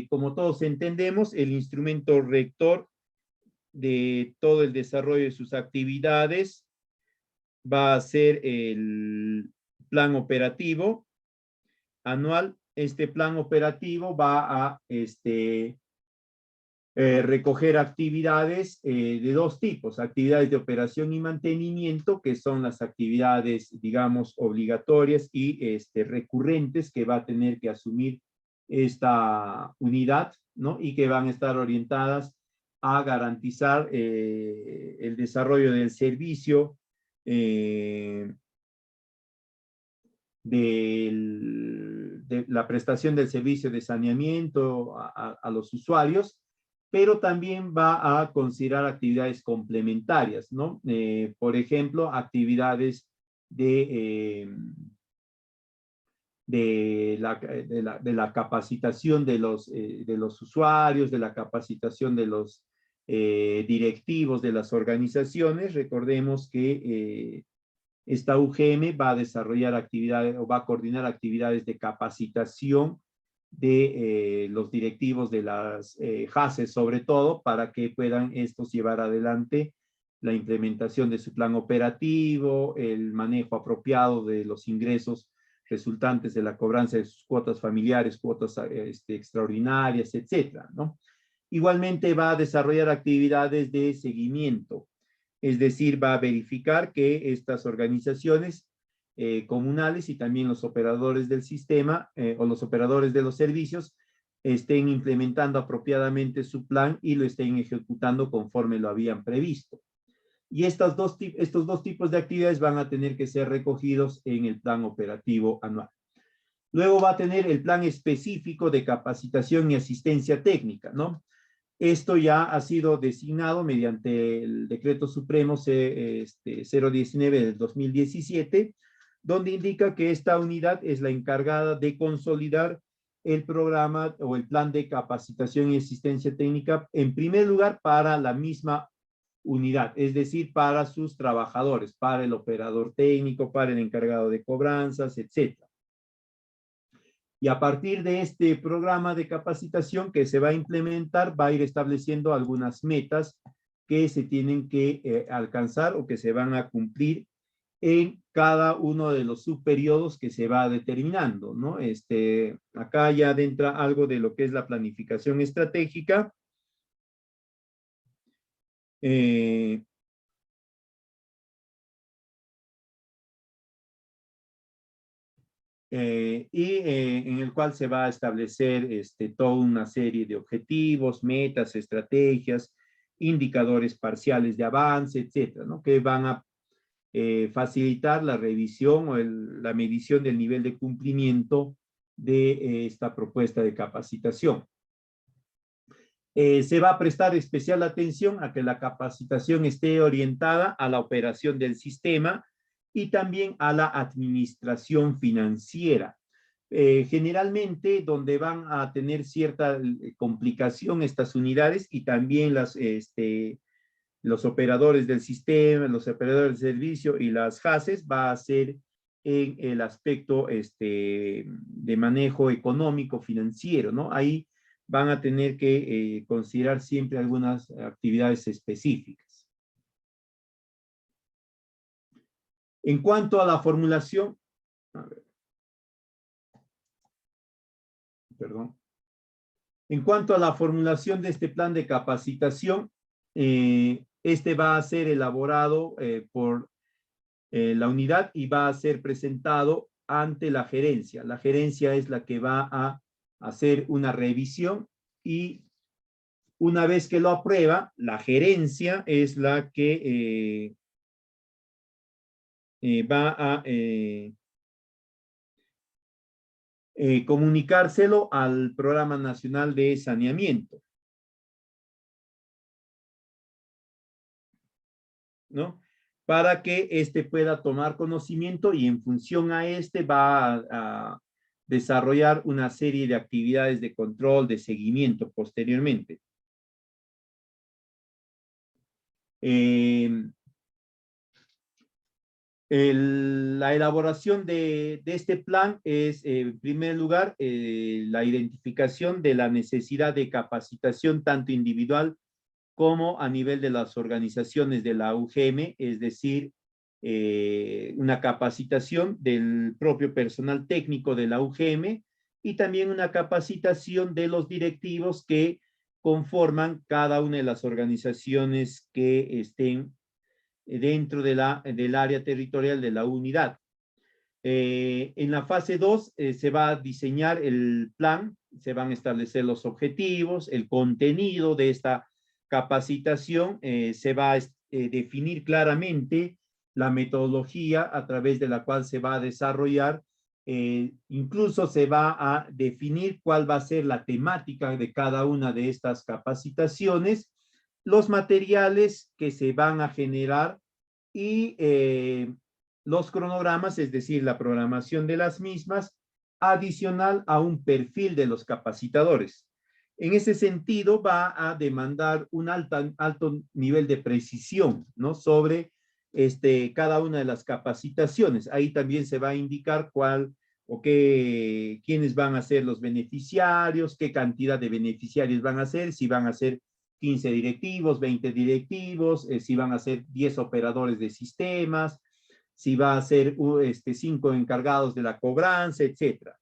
Como todos entendemos, el instrumento rector de todo el desarrollo de sus actividades va a ser el plan operativo anual. Este plan operativo va a recoger actividades de dos tipos, actividades de operación y mantenimiento, que son las actividades, digamos, obligatorias y recurrentes que va a tener que asumir esta unidad, ¿no? Y que van a estar orientadas a garantizar el desarrollo del servicio de la prestación del servicio de saneamiento a los usuarios, pero también va a considerar actividades complementarias, ¿no? Por ejemplo, actividades de la capacitación de los usuarios, de la capacitación de los directivos de las organizaciones. Recordemos que esta UGM va a desarrollar actividades o va a coordinar actividades de capacitación de los directivos de las JACES, sobre todo, para que puedan estos llevar adelante la implementación de su plan operativo, el manejo apropiado de los ingresos resultantes de la cobranza de sus cuotas familiares, cuotas extraordinarias, etcétera, ¿no? Igualmente va a desarrollar actividades de seguimiento, es decir, va a verificar que estas organizaciones comunales y también los operadores del sistema o los operadores de los servicios estén implementando apropiadamente su plan y lo estén ejecutando conforme lo habían previsto. Y estos dos tipos de actividades van a tener que ser recogidos en el plan operativo anual. Luego va a tener el plan específico de capacitación y asistencia técnica, ¿no? Esto ya ha sido designado mediante el Decreto Supremo 019 del 2017, donde indica que esta unidad es la encargada de consolidar el programa o el plan de capacitación y asistencia técnica, en primer lugar para la misma unidad, es decir, para sus trabajadores, para el operador técnico, para el encargado de cobranzas, etc. Y a partir de este programa de capacitación que se va a implementar, va a ir estableciendo algunas metas que se tienen que alcanzar o que se van a cumplir en cada uno de los subperiodos que se va determinando, ¿no? Acá ya adentra algo de lo que es la planificación estratégica. Eh, en el cual se va a establecer toda una serie de objetivos, metas, estrategias, indicadores parciales de avance, etcétera, ¿no? Que van a facilitar la revisión o la medición del nivel de cumplimiento de esta propuesta de capacitación. Se va a prestar especial atención a que la capacitación esté orientada a la operación del sistema y también a la administración financiera. Generalmente donde van a tener cierta complicación estas unidades y también los operadores del sistema, los operadores del servicio y las JACES va a ser en el aspecto de manejo económico financiero, ¿no? Ahí van a tener que considerar siempre algunas actividades específicas. En cuanto a la formulación, a ver, perdón. En cuanto a la formulación de este plan de capacitación, este va a ser elaborado por la unidad y va a ser presentado ante la gerencia. La gerencia es la que va a hacer una revisión y una vez que lo aprueba, la gerencia es la que va a comunicárselo al Programa Nacional de Saneamiento, ¿no? Para que éste pueda tomar conocimiento y en función a este va a desarrollar una serie de actividades de control, de seguimiento posteriormente. La elaboración de este plan es, en primer lugar, la identificación de la necesidad de capacitación tanto individual como a nivel de las organizaciones de la UGM, es decir, una capacitación del propio personal técnico de la UGM y también una capacitación de los directivos que conforman cada una de las organizaciones que estén dentro del área territorial de la unidad. En la fase 2 se va a diseñar el plan, se van a establecer los objetivos, el contenido de esta capacitación, se va a definir claramente la metodología a través de la cual se va a desarrollar, incluso se va a definir cuál va a ser la temática de cada una de estas capacitaciones, los materiales que se van a generar y los cronogramas, es decir, la programación de las mismas, adicional a un perfil de los capacitadores. En ese sentido, va a demandar un alto nivel de precisión, ¿no? Sobre cada una de las capacitaciones. Ahí también se va a indicar cuál o qué, quiénes van a ser los beneficiarios, qué cantidad de beneficiarios van a ser, si van a ser 15 directivos, 20 directivos, si van a ser 10 operadores de sistemas, si va a ser 5 encargados de la cobranza, etcétera.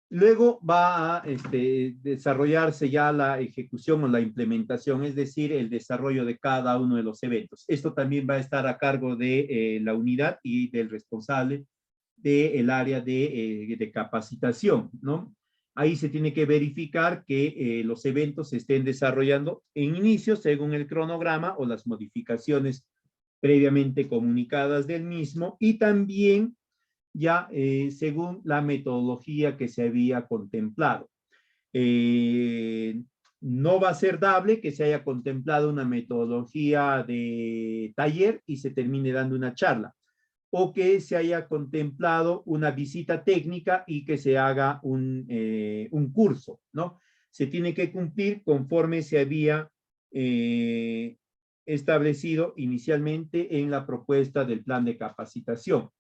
Luego va a desarrollarse ya la ejecución o la implementación, es decir, el desarrollo de cada uno de los eventos. Esto también va a estar a cargo de la unidad y del responsable del área de capacitación, ¿no? Ahí se tiene que verificar que los eventos se estén desarrollando en inicio según el cronograma o las modificaciones previamente comunicadas del mismo y también ya según la metodología que se había contemplado. No va a ser dable que se haya contemplado una metodología de taller y se termine dando una charla. o que se haya contemplado una visita técnica y que se haga un curso, ¿no? Se tiene que cumplir conforme se había establecido inicialmente en la propuesta del plan de capacitación.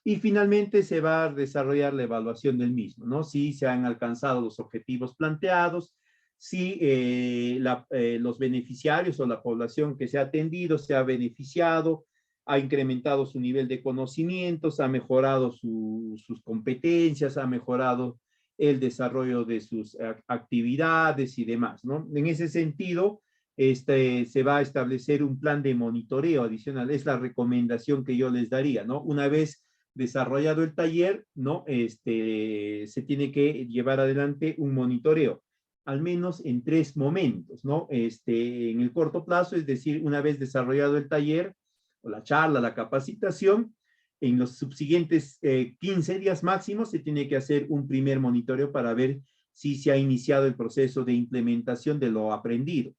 Y finalmente se va a desarrollar la evaluación del mismo, ¿no? Si se han alcanzado los objetivos planteados, si los beneficiarios o la población que se ha atendido se ha beneficiado, ha incrementado su nivel de conocimientos, ha mejorado sus competencias, ha mejorado el desarrollo de sus actividades y demás, ¿no? En ese sentido, se va a establecer un plan de monitoreo adicional. Es la recomendación que yo les daría, ¿no? Una vez desarrollado el taller, ¿no? Se tiene que llevar adelante un monitoreo, al menos en 3 momentos, ¿no? En el corto plazo, es decir, una vez desarrollado el taller, o la charla, la capacitación, en los subsiguientes 15 días máximos se tiene que hacer un primer monitoreo para ver si se ha iniciado el proceso de implementación de lo aprendido.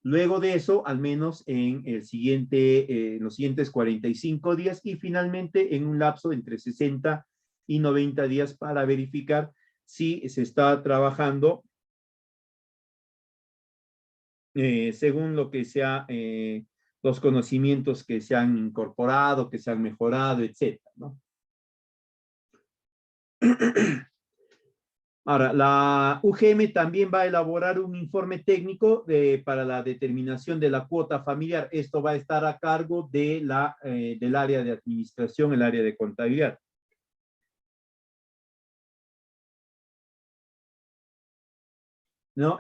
Luego de eso, al menos en los siguientes 45 días y finalmente en un lapso entre 60 y 90 días para verificar si se está trabajando según lo que sea los conocimientos que se han incorporado, que se han mejorado, etcétera, ¿no? Ahora, la UGM también va a elaborar un informe técnico para la determinación de la cuota familiar. Esto va a estar a cargo de del área de administración, el área de contabilidad. ¿No?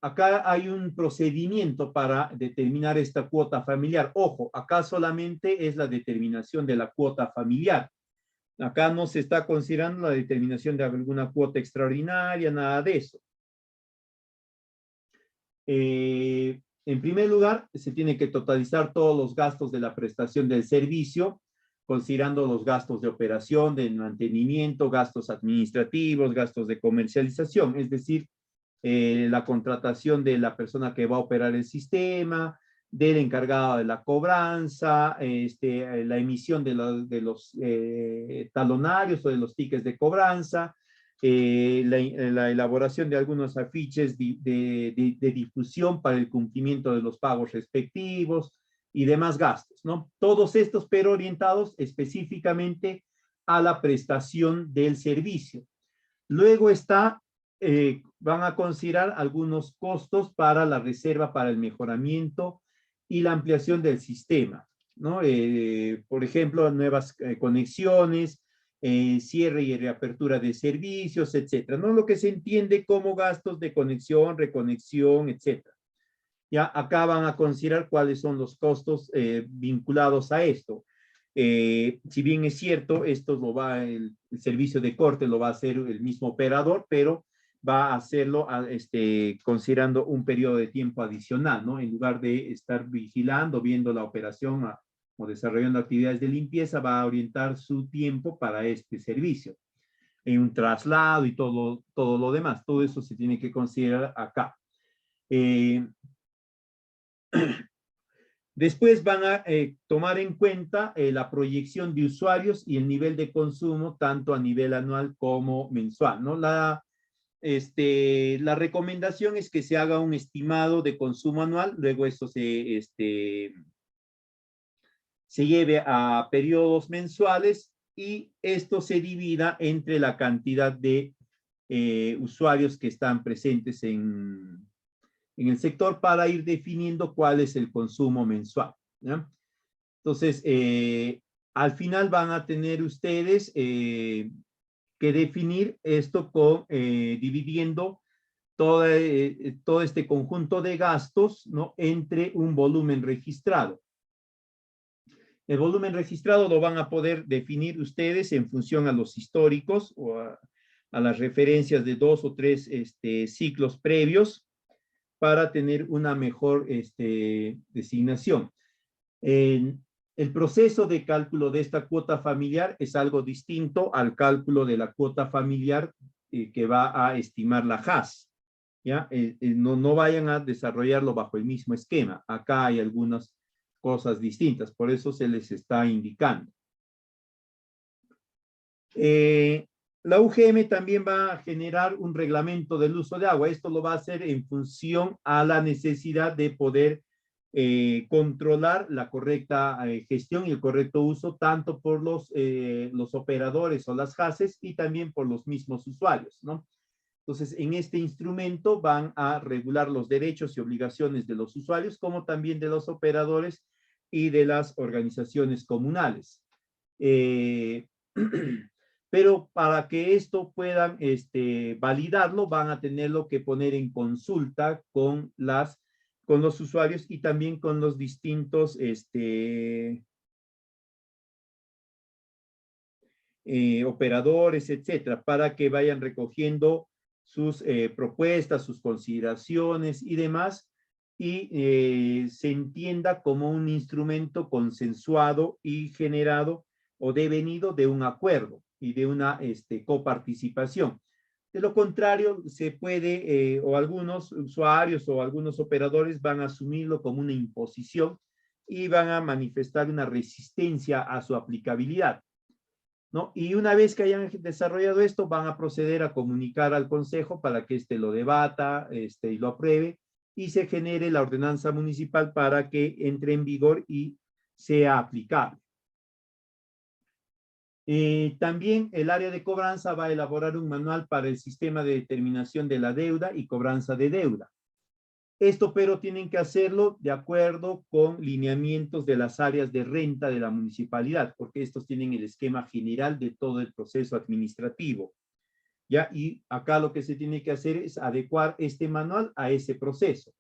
Acá hay un procedimiento para determinar esta cuota familiar. Ojo, acá solamente es la determinación de la cuota familiar. Acá no se está considerando la determinación de alguna cuota extraordinaria, nada de eso. En primer lugar, se tiene que totalizar todos los gastos de la prestación del servicio, considerando los gastos de operación, de mantenimiento, gastos administrativos, gastos de comercialización, es decir, la contratación de la persona que va a operar el sistema, del encargado de la cobranza, la emisión de los talonarios o de los tickets de cobranza, la elaboración de algunos afiches de difusión para el cumplimiento de los pagos respectivos y demás gastos, ¿no? Todos estos, pero orientados específicamente a la prestación del servicio. Luego van a considerar algunos costos para la reserva para el mejoramiento y la ampliación del sistema, ¿no? Por ejemplo, nuevas conexiones, cierre y reapertura de servicios, etcétera, ¿no? Lo que se entiende como gastos de conexión, reconexión, etcétera. Ya acá van a considerar cuáles son los costos vinculados a esto. Si bien es cierto, el servicio de corte lo va a hacer el mismo operador, pero va a hacerlo considerando un periodo de tiempo adicional, ¿no? En lugar de estar vigilando, viendo la operación o desarrollando actividades de limpieza, va a orientar su tiempo para este servicio. En un traslado y todo lo demás, todo eso se tiene que considerar acá. Después van a tomar en cuenta la proyección de usuarios y el nivel de consumo, tanto a nivel anual como mensual, ¿no? La recomendación es que se haga un estimado de consumo anual, luego eso se lleve a periodos mensuales y esto se divida entre la cantidad de usuarios que están presentes en el sector para ir definiendo cuál es el consumo mensual, ¿ya? Entonces, al final van a tener ustedes que definir esto dividiendo todo este conjunto de gastos, ¿no? Entre un volumen registrado. El volumen registrado lo van a poder definir ustedes en función a los históricos o a las referencias de 2 o 3 ciclos previos para tener una mejor designación. El proceso de cálculo de esta cuota familiar es algo distinto al cálculo de la cuota familiar que va a estimar la JAS. ¿Ya? No vayan a desarrollarlo bajo el mismo esquema. Acá hay algunas cosas distintas, por eso se les está indicando. Eh, la UGM también va a generar un reglamento del uso de agua. Esto lo va a hacer en función a la necesidad de poder controlar la correcta gestión y el correcto uso tanto por los operadores o las JACES y también por los mismos usuarios, ¿no? Entonces, en este instrumento van a regular los derechos y obligaciones de los usuarios, como también de los operadores y de las organizaciones comunales. Eh, pero para que esto puedan validarlo, van a tenerlo que poner en consulta con los usuarios y también con los distintos operadores, etcétera, para que vayan recogiendo sus propuestas, sus consideraciones y demás, y se entienda como un instrumento consensuado y generado o devenido de un acuerdo y de una coparticipación. De lo contrario, se puede, o algunos usuarios o algunos operadores van a asumirlo como una imposición y van a manifestar una resistencia a su aplicabilidad, ¿no? Y una vez que hayan desarrollado esto, van a proceder a comunicar al Consejo para que éste lo debata y lo apruebe y se genere la ordenanza municipal para que entre en vigor y sea aplicable. También el área de cobranza va a elaborar un manual para el sistema de determinación de la deuda y cobranza de deuda. Esto, pero tienen que hacerlo de acuerdo con lineamientos de las áreas de renta de la municipalidad, porque estos tienen el esquema general de todo el proceso administrativo. ¿Ya? Y acá lo que se tiene que hacer es adecuar este manual a ese proceso.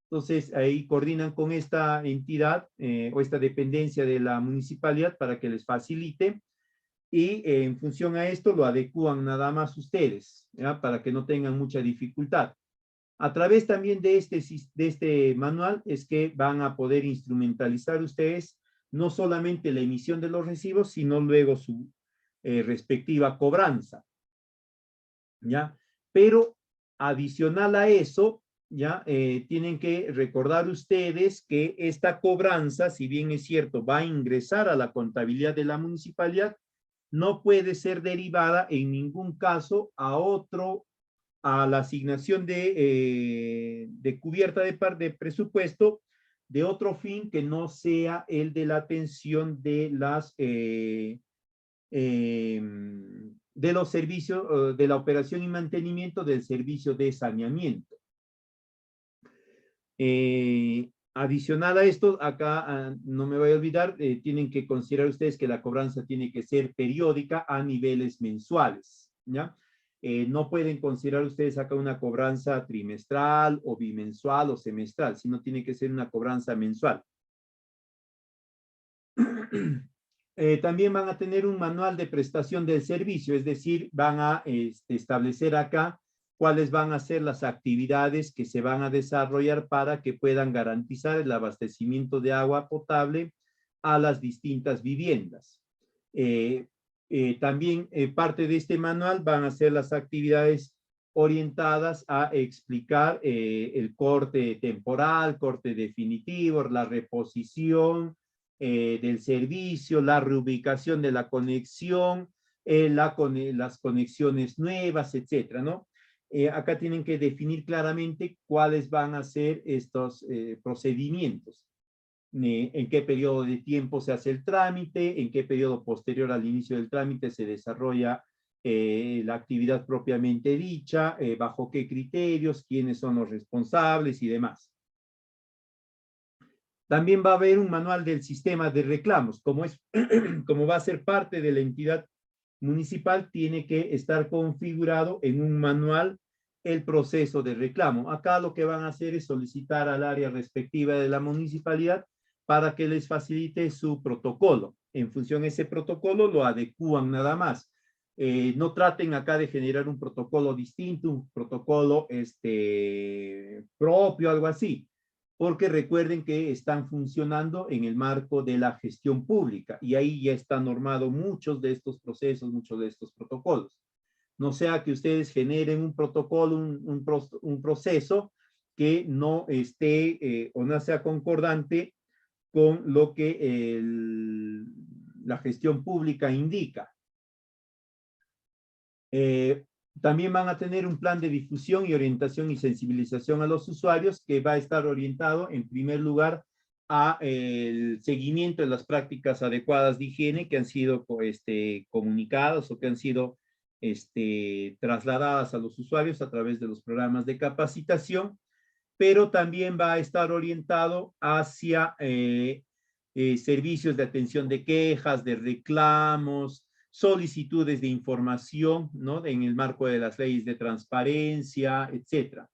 Entonces, ahí coordinan con esta entidad o esta dependencia de la municipalidad para que les facilite y en función a esto lo adecúan nada más ustedes, ¿ya? Para que no tengan mucha dificultad. A través también de este manual es que van a poder instrumentalizar ustedes no solamente la emisión de los recibos, sino luego su respectiva cobranza, ¿ya? Pero adicional a eso, ¿ya? Tienen que recordar ustedes que esta cobranza, si bien es cierto, va a ingresar a la contabilidad de la municipalidad, no puede ser derivada en ningún caso a la asignación de cubierta de presupuesto de otro fin que no sea el de la atención de los servicios, de la operación y mantenimiento del servicio de saneamiento. Adicional a esto, acá no me voy a olvidar, tienen que considerar ustedes que la cobranza tiene que ser periódica a niveles mensuales, ¿ya? No pueden considerar ustedes acá una cobranza trimestral o bimensual o semestral, sino tiene que ser una cobranza mensual. También van a tener un manual de prestación del servicio, es decir, van a establecer acá cuáles van a ser las actividades que se van a desarrollar para que puedan garantizar el abastecimiento de agua potable a las distintas viviendas. También parte de este manual van a ser las actividades orientadas a explicar el corte temporal, corte definitivo, la reposición del servicio, la reubicación de la conexión, las conexiones nuevas, etcétera, ¿no? Acá tienen que definir claramente cuáles van a ser estos procedimientos. En qué periodo de tiempo se hace el trámite, en qué periodo posterior al inicio del trámite se desarrolla la actividad propiamente dicha, bajo qué criterios, quiénes son los responsables y demás. También va a haber un manual del sistema de reclamos. Como va a ser parte de la entidad municipal, tiene que estar configurado en un manual el proceso de reclamo. Acá lo que van a hacer es solicitar al área respectiva de la municipalidad para que les facilite su protocolo. En función de ese protocolo lo adecúan nada más. No traten acá de generar un protocolo distinto, un protocolo propio, algo así, porque recuerden que están funcionando en el marco de la gestión pública y ahí ya están normados muchos de estos procesos, muchos de estos protocolos. No sea que ustedes generen un protocolo, un proceso que no esté o no sea concordante con lo que la gestión pública indica. Eh, También van a tener un plan de difusión y orientación y sensibilización a los usuarios que va a estar orientado en primer lugar a el seguimiento de las prácticas adecuadas de higiene que han sido comunicadas o que han sido trasladadas a los usuarios a través de los programas de capacitación, pero también va a estar orientado hacia servicios de atención de quejas, de reclamos, solicitudes de información, ¿no? En el marco de las leyes de transparencia, etcétera.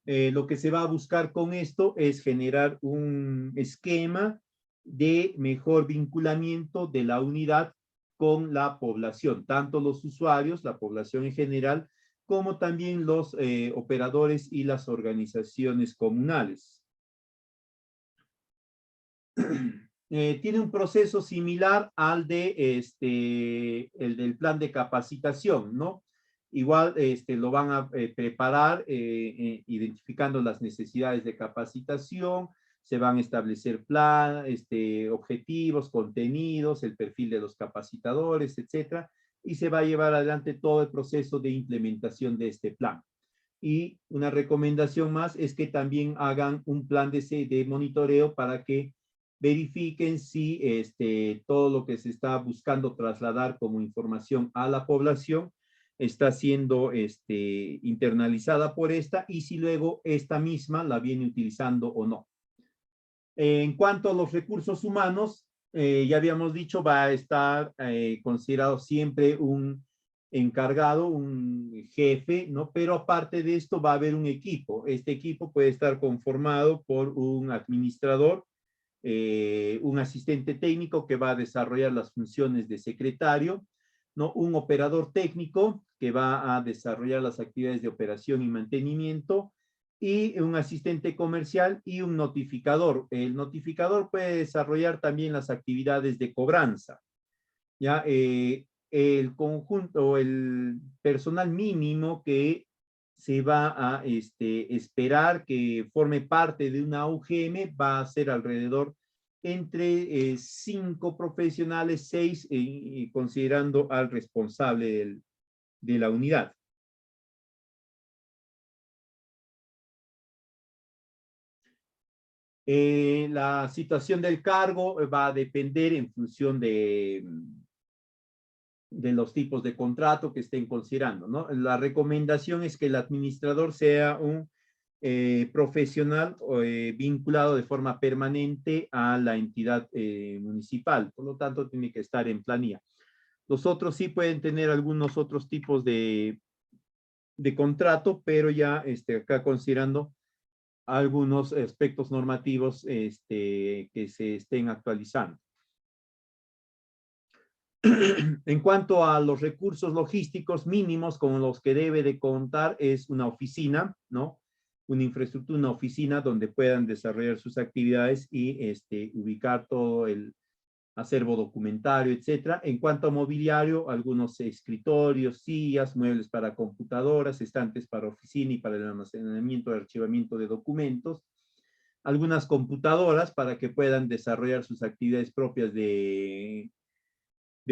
Lo que se va a buscar con esto es generar un esquema de mejor vinculamiento de la unidad con la población, tanto los usuarios, la población en general, como también los operadores y las organizaciones comunales. Tiene un proceso similar al de el del plan de capacitación, ¿no? Igual lo van a preparar identificando las necesidades de capacitación, se van a establecer objetivos, contenidos, el perfil de los capacitadores, etcétera, y se va a llevar adelante todo el proceso de implementación de este plan. Y una recomendación más es que también hagan un plan de monitoreo para que verifiquen si todo lo que se está buscando trasladar como información a la población está siendo internalizada por esta y si luego esta misma la viene utilizando o no. En cuanto a los recursos humanos, ya habíamos dicho, va a estar considerado siempre un encargado, un jefe, ¿no? Pero aparte de esto va a haber un equipo. Este equipo puede estar conformado por un administrador, un asistente técnico que va a desarrollar las funciones de secretario, ¿no? Un operador técnico que va a desarrollar las actividades de operación y mantenimiento, y un asistente comercial y un notificador. El notificador puede desarrollar también las actividades de cobranza. ¿Ya? El conjunto, el personal mínimo que se va a esperar que forme parte de una UGM va a ser alrededor entre 5 profesionales, 6, considerando al responsable de la unidad. La situación del cargo va a depender en función de los tipos de contrato que estén considerando, ¿no? La recomendación es que el administrador sea un profesional vinculado de forma permanente a la entidad municipal, por lo tanto tiene que estar en planilla. Los otros sí pueden tener algunos otros tipos de contrato, pero ya acá considerando algunos aspectos normativos que se estén actualizando. En cuanto a los recursos logísticos mínimos con los que debe de contar es una oficina, ¿no? Una infraestructura, una oficina donde puedan desarrollar sus actividades y ubicar todo el acervo documentario, etcétera. En cuanto a mobiliario, algunos escritorios, sillas, muebles para computadoras, estantes para oficina y para el almacenamiento y archivamiento de documentos, algunas computadoras para que puedan desarrollar sus actividades propias de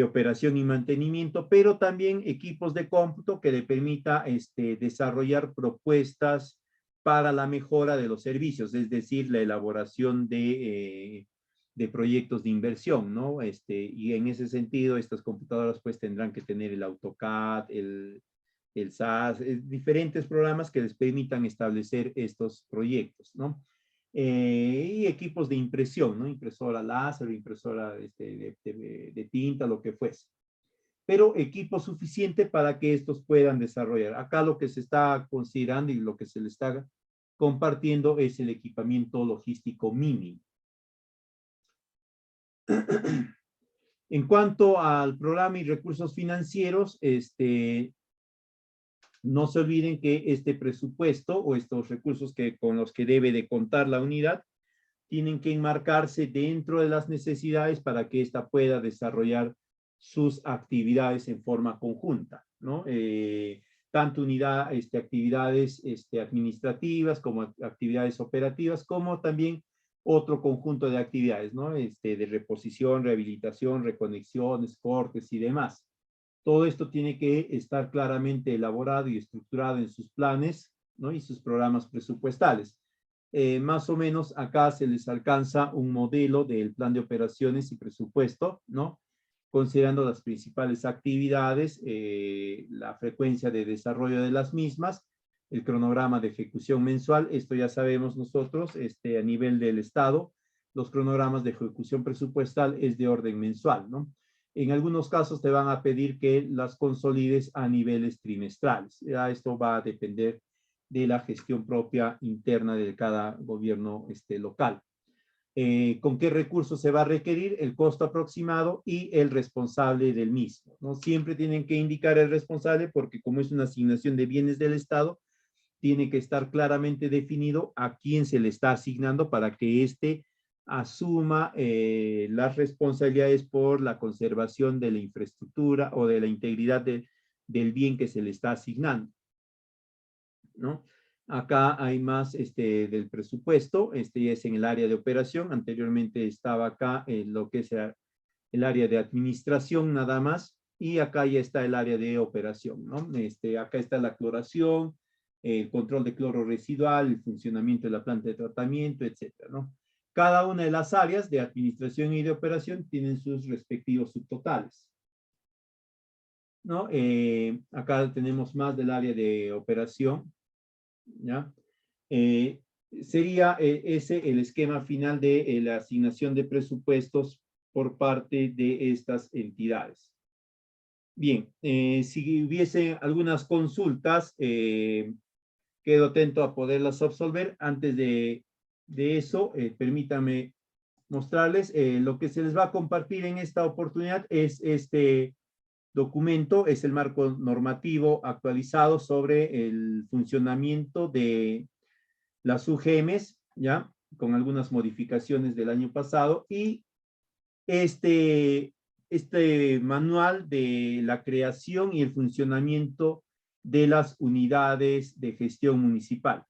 operación y mantenimiento, pero también equipos de cómputo que le permita desarrollar propuestas para la mejora de los servicios, es decir, la elaboración de proyectos de inversión, ¿no? Y en ese sentido, estas computadoras pues tendrán que tener el AutoCAD, el SAS, diferentes programas que les permitan establecer estos proyectos, ¿no? Y equipos de impresión, ¿no? Impresora láser, impresora de tinta, lo que fuese. Pero equipo suficiente para que estos puedan desarrollar. Acá lo que se está considerando y lo que se le está compartiendo es el equipamiento logístico mínimo. En cuanto al programa y recursos financieros, no se olviden que este presupuesto o estos recursos con los que debe de contar la unidad tienen que enmarcarse dentro de las necesidades para que ésta pueda desarrollar sus actividades en forma conjunta, ¿no? Tanto actividades administrativas como actividades operativas, como también otro conjunto de actividades, ¿no? De reposición, rehabilitación, reconexiones, cortes y demás. Todo esto tiene que estar claramente elaborado y estructurado en sus planes, ¿no? Y sus programas presupuestales. Más o menos acá se les alcanza un modelo del plan de operaciones y presupuesto, ¿no? Considerando las principales actividades, la frecuencia de desarrollo de las mismas, el cronograma de ejecución mensual. Esto ya sabemos nosotros, a nivel del Estado, los cronogramas de ejecución presupuestal es de orden mensual, ¿no? En algunos casos te van a pedir que las consolides a niveles trimestrales. Ya esto va a depender de la gestión propia interna de cada gobierno local. Con qué recursos se va a requerir, el costo aproximado y el responsable del mismo, ¿no? Siempre tienen que indicar el responsable porque como es una asignación de bienes del Estado, tiene que estar claramente definido a quién se le está asignando para que éste asuma las responsabilidades por la conservación de la infraestructura o de la integridad del bien que se le está asignando, ¿no? Acá hay más del presupuesto, ya es en el área de operación, anteriormente estaba acá lo que es el área de administración nada más, y acá ya está el área de operación, ¿no? Acá está la cloración, el control de cloro residual, el funcionamiento de la planta de tratamiento, etcétera, ¿no? Cada una de las áreas de administración y de operación tienen sus respectivos subtotales, ¿no? Acá tenemos más del área de operación, ¿ya? Eh, Sería ese el esquema final de la asignación de presupuestos por parte de estas entidades. Bien, si hubiese algunas consultas, quedo atento a poderlas absolver. Antes de eso, permítanme mostrarles lo que se les va a compartir en esta oportunidad es este documento, es el marco normativo actualizado sobre el funcionamiento de las UGMs, ¿ya? Con algunas modificaciones del año pasado, y este manual de la creación y el funcionamiento de las unidades de gestión municipal,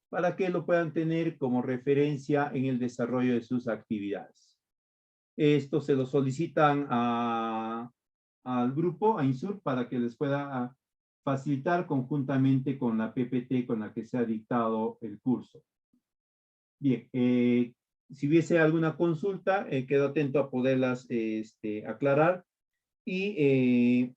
para que lo puedan tener como referencia en el desarrollo de sus actividades. Esto se lo solicitan al grupo, a INSUR, para que les pueda facilitar conjuntamente con la PPT con la que se ha dictado el curso. Bien, si hubiese alguna consulta, quedo atento a poderlas aclarar y